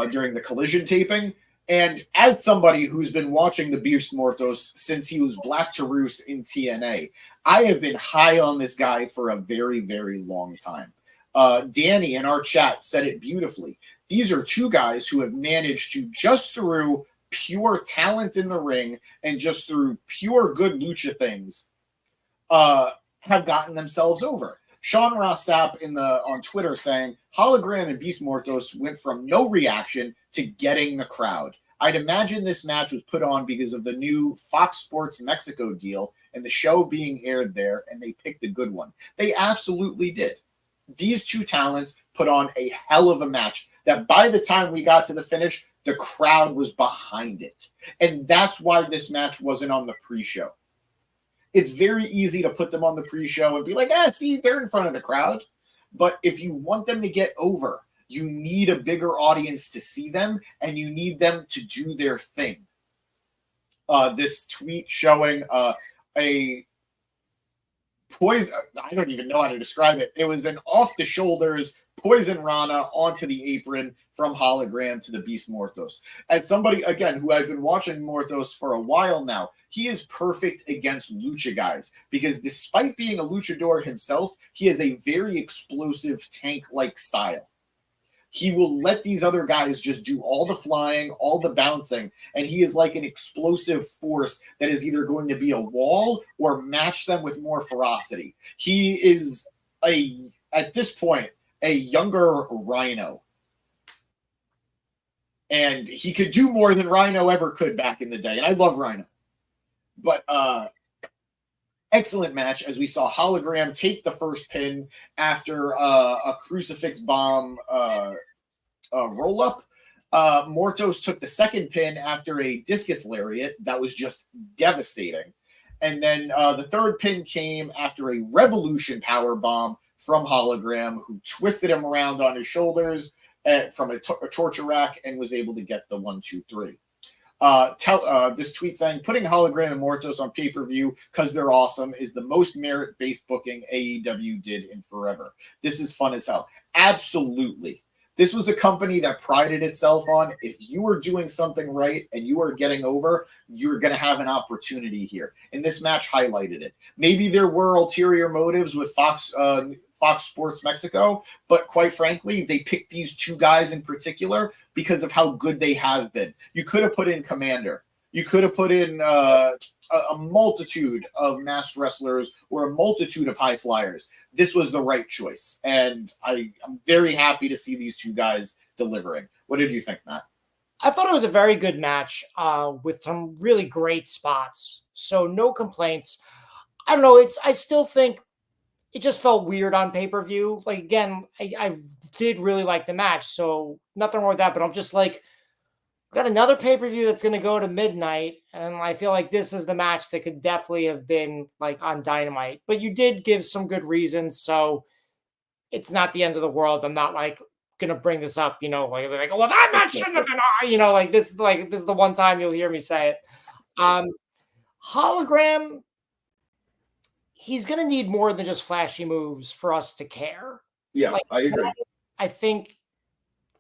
During the Collision taping. And as somebody who's been watching the Beast Mortos since he was Black Taurus in TNA, I have been high on this guy for a very, very long time. Danny in our chat said it beautifully. These are two guys who have managed to, just through pure talent in the ring and just through pure good lucha things, have gotten themselves over. Sean Ross Sapp on Twitter saying, Hologram and Beast Mortos went from no reaction to getting the crowd. I'd imagine this match was put on because of the new Fox Sports Mexico deal and the show being aired there, and they picked a good one. They absolutely did. These two talents put on a hell of a match that by the time we got to the finish, the crowd was behind it. And that's why this match wasn't on the pre-show. It's very easy to put them on the pre-show and be like, see, they're in front of the crowd. But if you want them to get over, you need a bigger audience to see them, and you need them to do their thing. This tweet showing a poison, I don't even know how to describe it. It was an off-the-shoulders Poison Rana onto the apron from Hologram to the Beast Mortos. As somebody, again, who I've been watching Mortos for a while now, he is perfect against lucha guys because despite being a luchador himself, he has a very explosive tank-like style. He will let these other guys just do all the flying, all the bouncing, and he is like an explosive force that is either going to be a wall or match them with more ferocity. He is, at this point, a younger Rhino. And he could do more than Rhino ever could back in the day, and I love Rhino. But excellent match as we saw Hologram take the first pin after a crucifix bomb roll up. Mortos took the second pin after a discus lariat that was just devastating. And then the third pin came after a revolution power bomb from Hologram, who twisted him around on his shoulders from a torture rack and was able to get the 1, 2, 3. This tweet saying, putting Hologram and Mortos on pay-per-view because they're awesome is the most merit-based booking AEW did in forever. This is fun as hell. Absolutely. This was a company that prided itself on, if you were doing something right and you are getting over, you're going to have an opportunity here. And this match highlighted it. Maybe there were ulterior motives with Fox Sports Mexico, but quite frankly, they picked these two guys in particular because of how good they have been. You could have put in Commander. You could have put in a multitude of masked wrestlers or a multitude of high flyers. This was the right choice, and I'm very happy to see these two guys delivering. What did you think, Matt? I thought it was a very good match with some really great spots. So no complaints. I don't know. I still think it just felt weird on pay-per-view. Like, again, I did really like the match, so nothing wrong with that. But I'm just like, got another pay-per-view that's going to go to midnight, and I feel like this is the match that could definitely have been like on Dynamite. But you did give some good reasons, so it's not the end of the world. I'm not like going to bring this up, like, well, that match shouldn't have been, this is the one time you'll hear me say it. Hologram, he's going to need more than just flashy moves for us to care. Yeah, I agree. I think,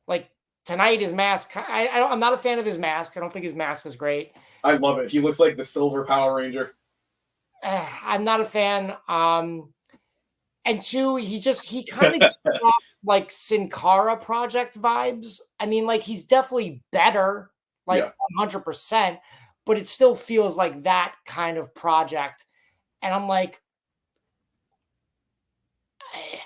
like, tonight his mask, I'm not a fan of his mask. I don't think his mask is great. I love it. He looks like the Silver Power Ranger. I'm not a fan. And two, he kind of gives off like Sin Cara Project vibes. I mean, like, he's definitely better, 100%, but it still feels like that kind of project. And I'm like,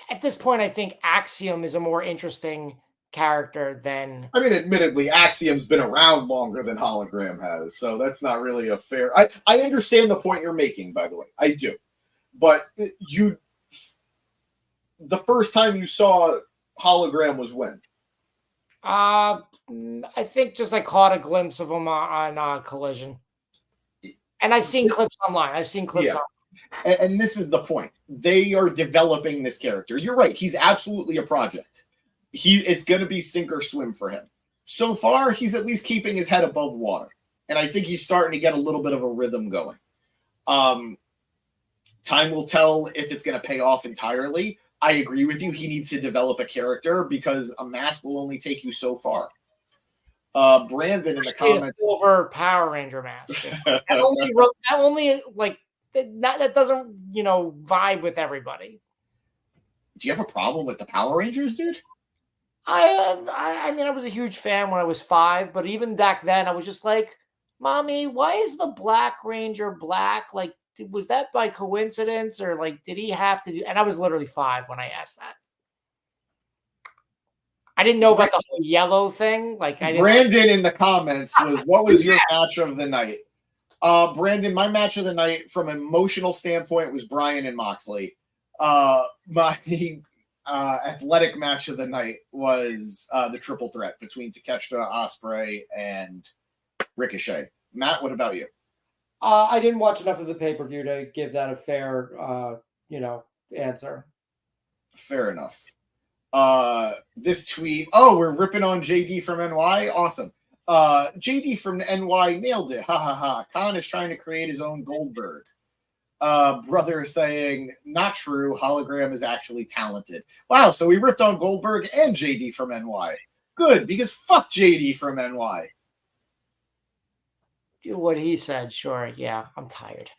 at this point, I think Axiom is a more interesting character than... I mean, admittedly, Axiom's been around longer than Hologram has, so that's not really a fair... I understand the point you're making, by the way. I do. But the first time you saw Hologram was when? I think just I caught a glimpse of him on Collision. And I've seen clips online. Online. And this is the point. They are developing this character. You're right. He's absolutely a project. It's going to be sink or swim for him. So far, he's at least keeping his head above water. And I think he's starting to get a little bit of a rhythm going. Time will tell if it's going to pay off entirely. I agree with you. He needs to develop a character because a mask will only take you so far. Brandon in the comments, Silver Power Ranger mask. That doesn't vibe with everybody. Do you have a problem with the Power Rangers, dude? I mean, I was a huge fan when I was 5, but even back then, I was just like, "Mommy, why is the Black Ranger black? Like, was that by coincidence, or like, did he have to do?" And I was literally 5 when I asked that. I didn't know about the whole yellow thing. Like, I didn't. Brandon in the comments was, what was your match of the night? Brandon, my match of the night from an emotional standpoint was Bryan and Moxley. My athletic match of the night was the triple threat between Takeshita, Ospreay, and Ricochet. Matt, what about you? I didn't watch enough of the pay-per-view to give that a fair, answer. Fair enough. This tweet, we're ripping on JD from NY. Awesome. JD from NY nailed it. Ha ha ha. Khan is trying to create his own Goldberg. Brother saying, not true. Hologram is actually talented. Wow, so we ripped on Goldberg and JD from NY. Good, because fuck JD from NY. What he said, sure. Yeah, I'm tired.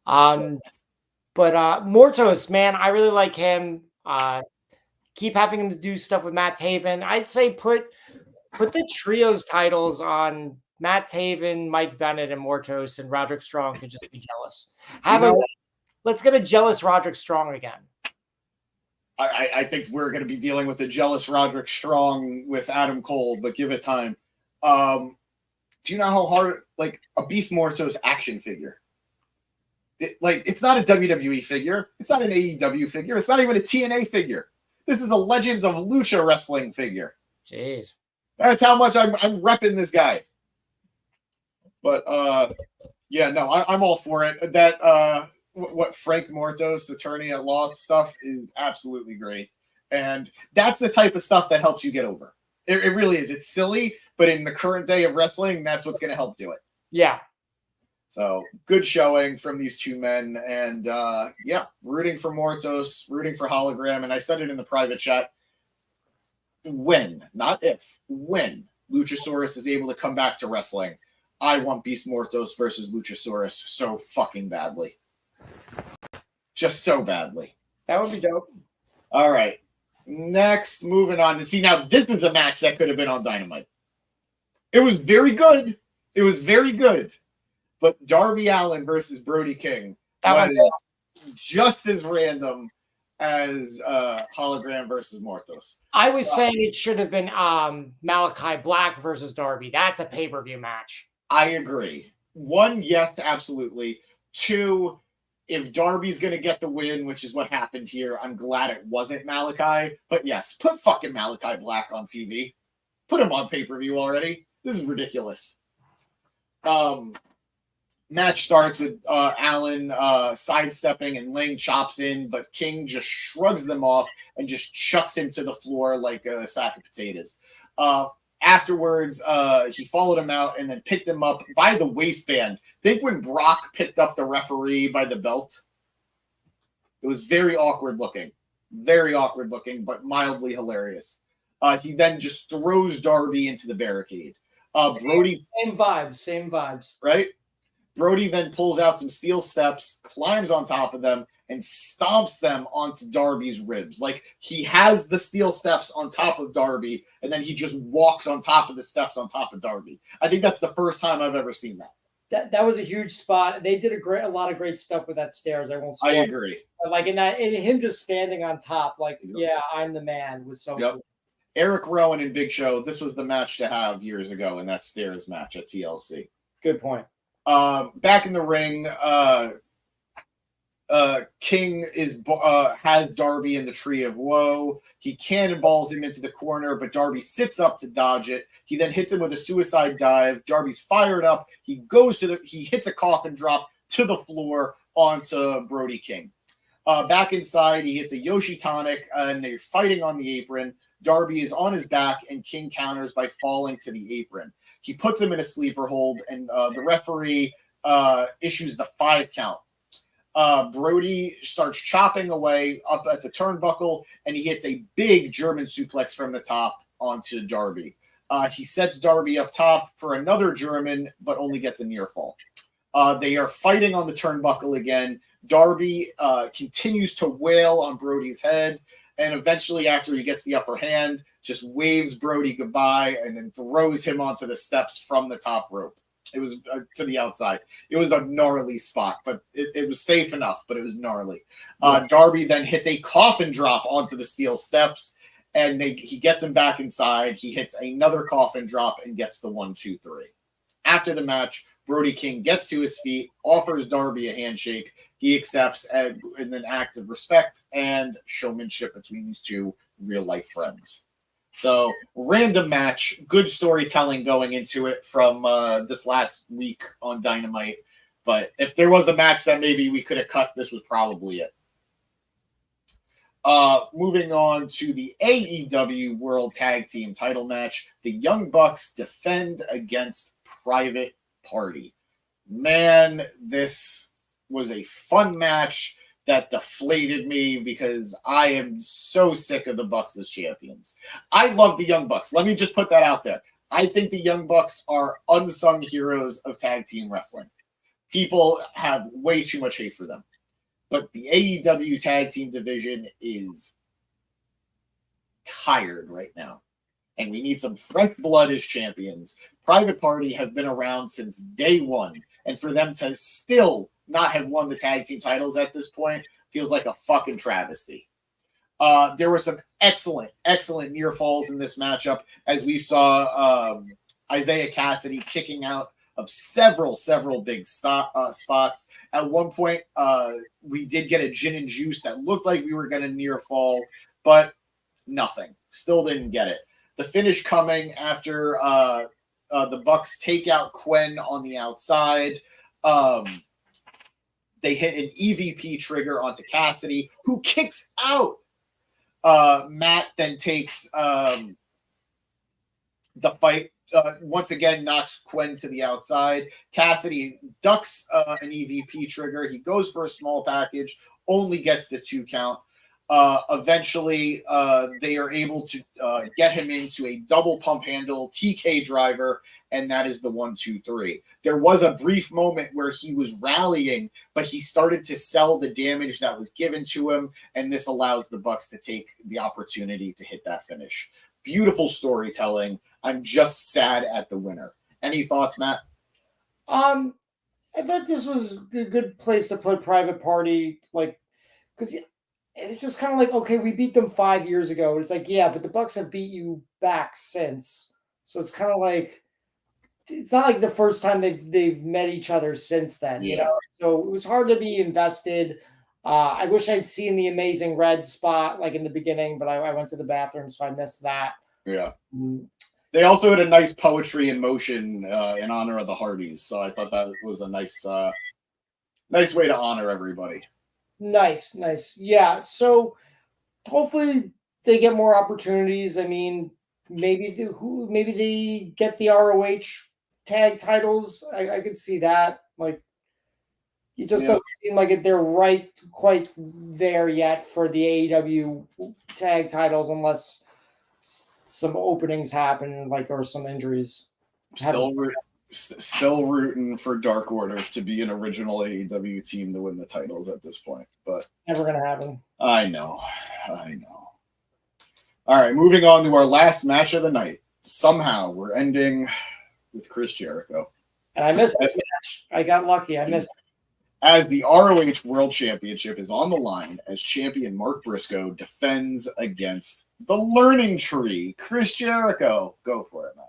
But Mortos, man, I really like him. Keep having him do stuff with Matt Taven. I'd say put the trios titles on Matt Taven, Mike Bennett, and Mortos, and Roderick Strong can just be jealous. Let's get a jealous Roderick Strong again. I think we're going to be dealing with the jealous Roderick Strong with Adam Cole, but give it time. Do you know how hard, like, a Beast Mortos action figure? It's not a WWE figure. It's not an AEW figure. It's not even a TNA figure. This is a Legends of Lucha Wrestling figure. Jeez. That's how much I'm repping this guy. But, yeah, no, I'm all for it. That, what Frank Mortos, attorney at law stuff, is absolutely great. And that's the type of stuff that helps you get over. It really is. It's silly, but in the current day of wrestling, that's what's going to help do it. Yeah. So good showing from these two men. And yeah, rooting for Mortos, rooting for Hologram. And I said it in the private chat. When, not if, when Luchasaurus is able to come back to wrestling, I want Beast Mortos versus Luchasaurus so fucking badly. Just so badly. That would be dope. All right. Next, moving on to see now. This is a match that could have been on Dynamite. It was very good. It was very good. But Darby Allin versus Brody King was just as random as Hologram versus Mortos. I was saying it should have been Malachi Black versus Darby. That's a pay-per-view match. I agree. 1, yes, absolutely. 2, if Darby's going to get the win, which is what happened here, I'm glad it wasn't Malachi. But yes, put fucking Malachi Black on TV. Put him on pay-per-view already. This is ridiculous. Match starts with Allen sidestepping and laying chops in, but King just shrugs them off and just chucks him to the floor like a sack of potatoes. Afterwards, he followed him out and then picked him up by the waistband. Think when Brock picked up the referee by the belt? It was very awkward looking, but mildly hilarious. He then just throws Darby into the barricade. Brody, same vibes. Right? Brody then pulls out some steel steps, climbs on top of them, and stomps them onto Darby's ribs. Like, he has the steel steps on top of Darby, and then he just walks on top of the steps on top of Darby. I think that's the first time I've ever seen that. That was a huge spot. They did a lot of great stuff with that stairs. I agree. But like in him just standing on top, like, yeah, I'm the man, was so cool. Eric Rowan and Big Show, this was the match to have years ago in that stairs match at TLC. Good point. Back in the ring, King has Darby in the Tree of Woe. He cannonballs him into the corner, but Darby sits up to dodge it. He then hits him with a suicide dive. Darby's fired up. He hits a coffin drop to the floor onto Brody King. Back inside, he hits a Yoshi Tonic, and they're fighting on the apron. Darby is on his back, and King counters by falling to the apron. He puts him in a sleeper hold, and the referee issues the 5 count. Brody starts chopping away up at the turnbuckle, and he hits a big German suplex from the top onto Darby. He sets Darby up top for another German, but only gets a near fall. They are fighting on the turnbuckle again. Darby continues to wail on Brody's head, and eventually after he gets the upper hand, just waves Brody goodbye and then throws him onto the steps from the top rope. It was to the outside. It was a gnarly spot, but it was safe enough, but it was gnarly. Darby then hits a coffin drop onto the steel steps, and he gets him back inside. He hits another coffin drop and gets the 1-2-3. After the match, Brody King gets to his feet, offers Darby a handshake. He accepts in an act of respect and showmanship between these two real-life friends. So, random match, good storytelling going into it from this last week on Dynamite. But if there was a match that maybe we could have cut, this was probably it. Moving on to the AEW World Tag Team title match, the Young Bucks defend against Private Party. Man, this was a fun match that deflated me because I am so sick of the Bucks as champions. I love the Young Bucks. Let me just put that out there. I think the Young Bucks are unsung heroes of tag team wrestling. People have way too much hate for them. But the AEW tag team division is tired right now. And we need some fresh blood as champions. Private Party have been around since day one. And for them to still not have won the tag team titles at this point feels like a fucking travesty. There were some excellent near falls in this matchup as we saw Isaiah Cassidy kicking out of several big spots. At one point, we did get a gin and juice that looked like we were going to near fall, but nothing. Still didn't get it. The finish coming after the Bucks take out Quen on the outside. They hit an EVP trigger onto Cassidy, who kicks out. Matt then takes the fight. Once again, knocks Quen to the outside. Cassidy ducks an EVP trigger. He goes for a small package, only gets the 2 count. Eventually, they are able to get him into a double pump handle TK driver, and that is the 1-2-3. There was a brief moment where he was rallying, but he started to sell the damage that was given to him, and this allows the Bucks to take the opportunity to hit that finish. Beautiful storytelling. I'm just sad at the winner. Any thoughts, Matt? I thought this was a good place to put Private Party, because it's just kind of like, okay, we beat them 5 years ago. It's like, yeah, but the Bucks have beat you back since. So it's kind of like, it's not like the first time they've met each other since then, you know? So it was hard to be invested. I wish I'd seen the Amazing Red spot like in the beginning, but I went to the bathroom, so I missed that. Yeah. They also had a nice poetry in motion in honor of the Hardys. So I thought that was a nice way to honor everybody. Nice. Yeah. So hopefully they get more opportunities. I mean, maybe they get the ROH tag titles. I could see that. Like, it just doesn't seem like they're quite there yet for the AEW tag titles unless some openings happen, or some injuries. Still rooting for Dark Order to be an original AEW team to win the titles at this point, but never gonna happen. I know. All right, moving on to our last match of the night. Somehow we're ending with Chris Jericho. And I missed this match. I got lucky. I missed it. As the ROH World Championship is on the line as champion Mark Briscoe defends against the Learning Tree, Chris Jericho. Go for it, Matt.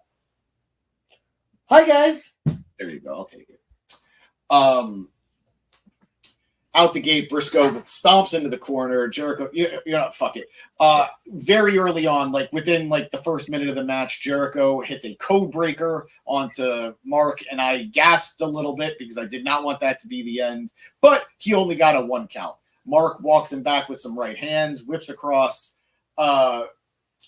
Hi, guys. There you go. I'll take it. Out the gate, Briscoe stomps into the corner. Jericho, fuck it. Very early on, within the first minute of the match, Jericho hits a code breaker onto Mark, and I gasped a little bit because I did not want that to be the end. But he only got a 1 count. Mark walks him back with some right hands, whips across,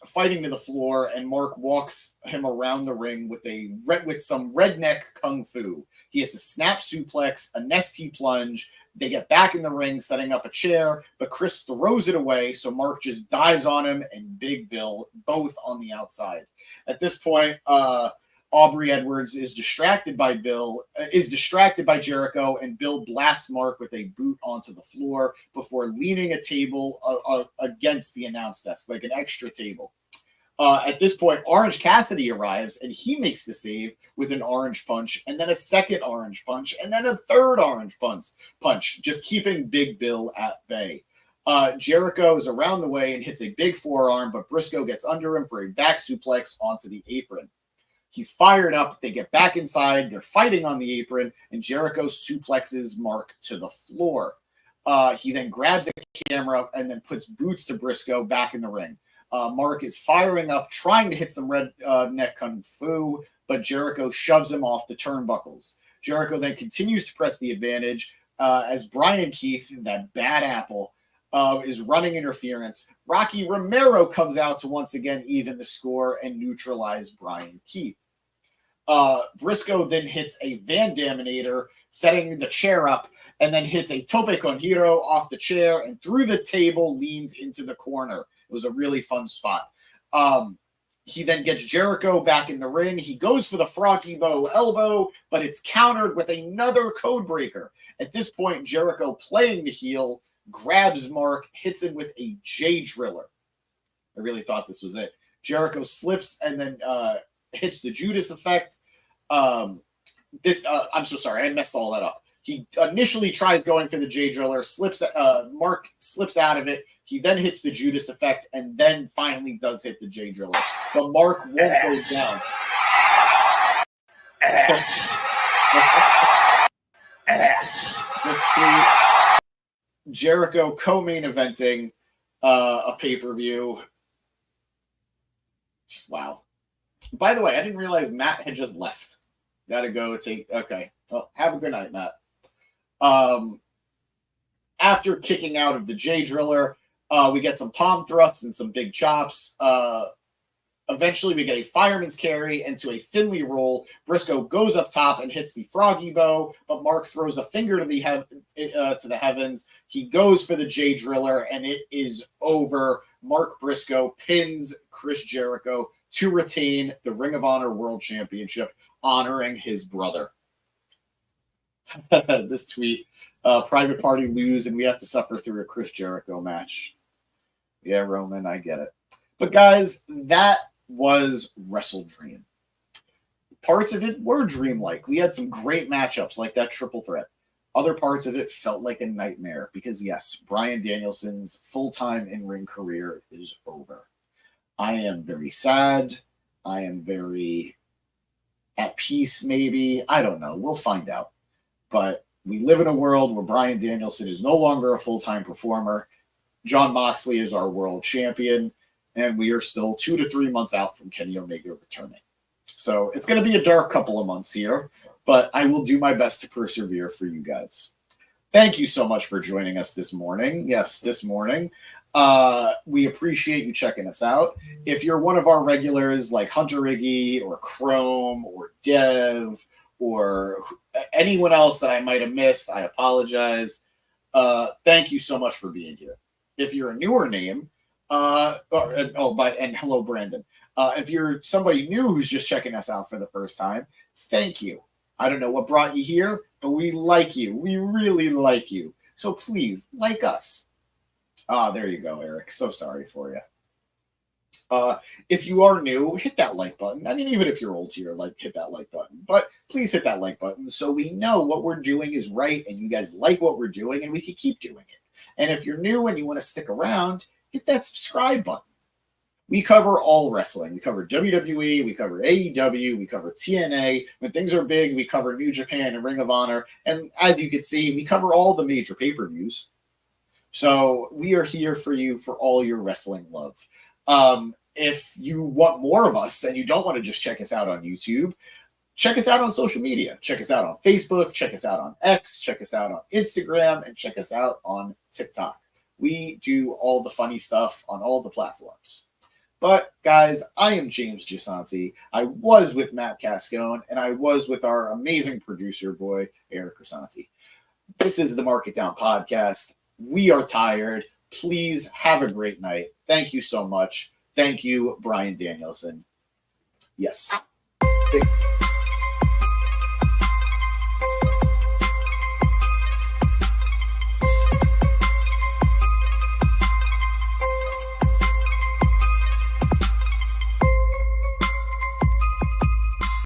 fighting to the floor, and Mark walks him around the ring with some redneck kung fu. He hits a snap suplex, a nesty plunge. They get back in the ring, setting up a chair, but Chris throws it away, so Mark just dives on him and Big Bill, both on the outside. At this point, Aubrey Edwards is distracted by Jericho, and Bill blasts Mark with a boot onto the floor before leaning a table against the announce desk, like an extra table. At this point, Orange Cassidy arrives, and he makes the save with an orange punch, and then a second orange punch, and then a third orange punch, just keeping Big Bill at bay. Jericho is around the way and hits a big forearm, but Briscoe gets under him for a back suplex onto the apron. He's fired up. They get back inside. They're fighting on the apron, and Jericho suplexes Mark to the floor. He then grabs a camera and then puts boots to Briscoe back in the ring. Mark is firing up, trying to hit some red neck kung fu, but Jericho shoves him off the turnbuckles. Jericho then continues to press the advantage as Bryan Keith, that bad apple, is running interference. Rocky Romero comes out to once again even the score and neutralize Bryan Keith. Briscoe then hits a Van Daminator, setting the chair up, and then hits a Tope con Hiro off the chair and through the table, leans into the corner. It was a really fun spot. He then gets Jericho back in the ring. He goes for the Froggy Bow elbow, but it's countered with another code breaker. At this point, Jericho, playing the heel, grabs Mark, hits him with a J Driller. I really thought this was it. Jericho slips and then hits the Judas effect. I'm so sorry, I messed all that up. He initially tries going for the J Driller, Mark slips out of it. He then hits the Judas effect and then finally does hit the J Driller. But Mark won't go down. This tweet, Jericho co-main eventing a pay-per-view. Wow. By the way, I didn't realize Matt had just left. Gotta go take. Okay. Well, have a good night, Matt. After kicking out of the J Driller, we get some palm thrusts and some big chops. Eventually, we get a fireman's carry into a Finley roll. Briscoe goes up top and hits the Froggy Bow, but Mark throws a finger to the heavens. He goes for the J Driller, and it is over. Mark Briscoe pins Chris Jericho to retain the Ring of Honor World Championship, honoring his brother. This tweet, private party lose, and we have to suffer through a Chris Jericho match. Yeah, Roman, I get it. But guys, that was Wrestledream. Parts of it were dreamlike. We had some great matchups like that triple threat. Other parts of it felt like a nightmare because, yes, Bryan Danielson's full-time in-ring career is over. I am very sad. I am very at peace, maybe. I don't know. We'll find out. But we live in a world where Bryan Danielson is no longer a full-time performer. Jon Moxley is our world champion, and we are still 2 to 3 months out from Kenny Omega returning. So it's going to be a dark couple of months here, but I will do my best to persevere for you guys. Thank you so much for joining us this morning. Yes, this morning. We appreciate you checking us out. If you're one of our regulars like Hunter Iggy or Chrome or Dev or anyone else that I might have missed, I apologize. Thank you so much for being here. If you're a newer name, and hello, Brandon. If you're somebody new who's just checking us out for the first time, thank you. I don't know what brought you here, but we like you. We really like you. So please, like us. There you go, Eric. So sorry for you. If you are new, hit that like button. I mean, even if you're old here, hit that like button. But please hit that like button so we know what we're doing is right and you guys like what we're doing and we can keep doing it. And if you're new and you want to stick around, hit that subscribe button. We cover all wrestling. We cover WWE, we cover AEW, we cover TNA. When things are big, we cover New Japan and Ring of Honor. And as you can see, we cover all the major pay-per-views. So we are here for you for all your wrestling love. If you want more of us and you don't want to just check us out on YouTube, check us out on social media. Check us out on Facebook, check us out on X, check us out on Instagram, and check us out on TikTok. We do all the funny stuff on all the platforms. But guys, I am James Gisanti. I was with Matt Cascone, and I was with our amazing producer boy, Eric Crisanti. This is the Mark It Down podcast. We are tired. Please have a great night. Thank you so much. Thank you, Bryan Danielson. Yes. the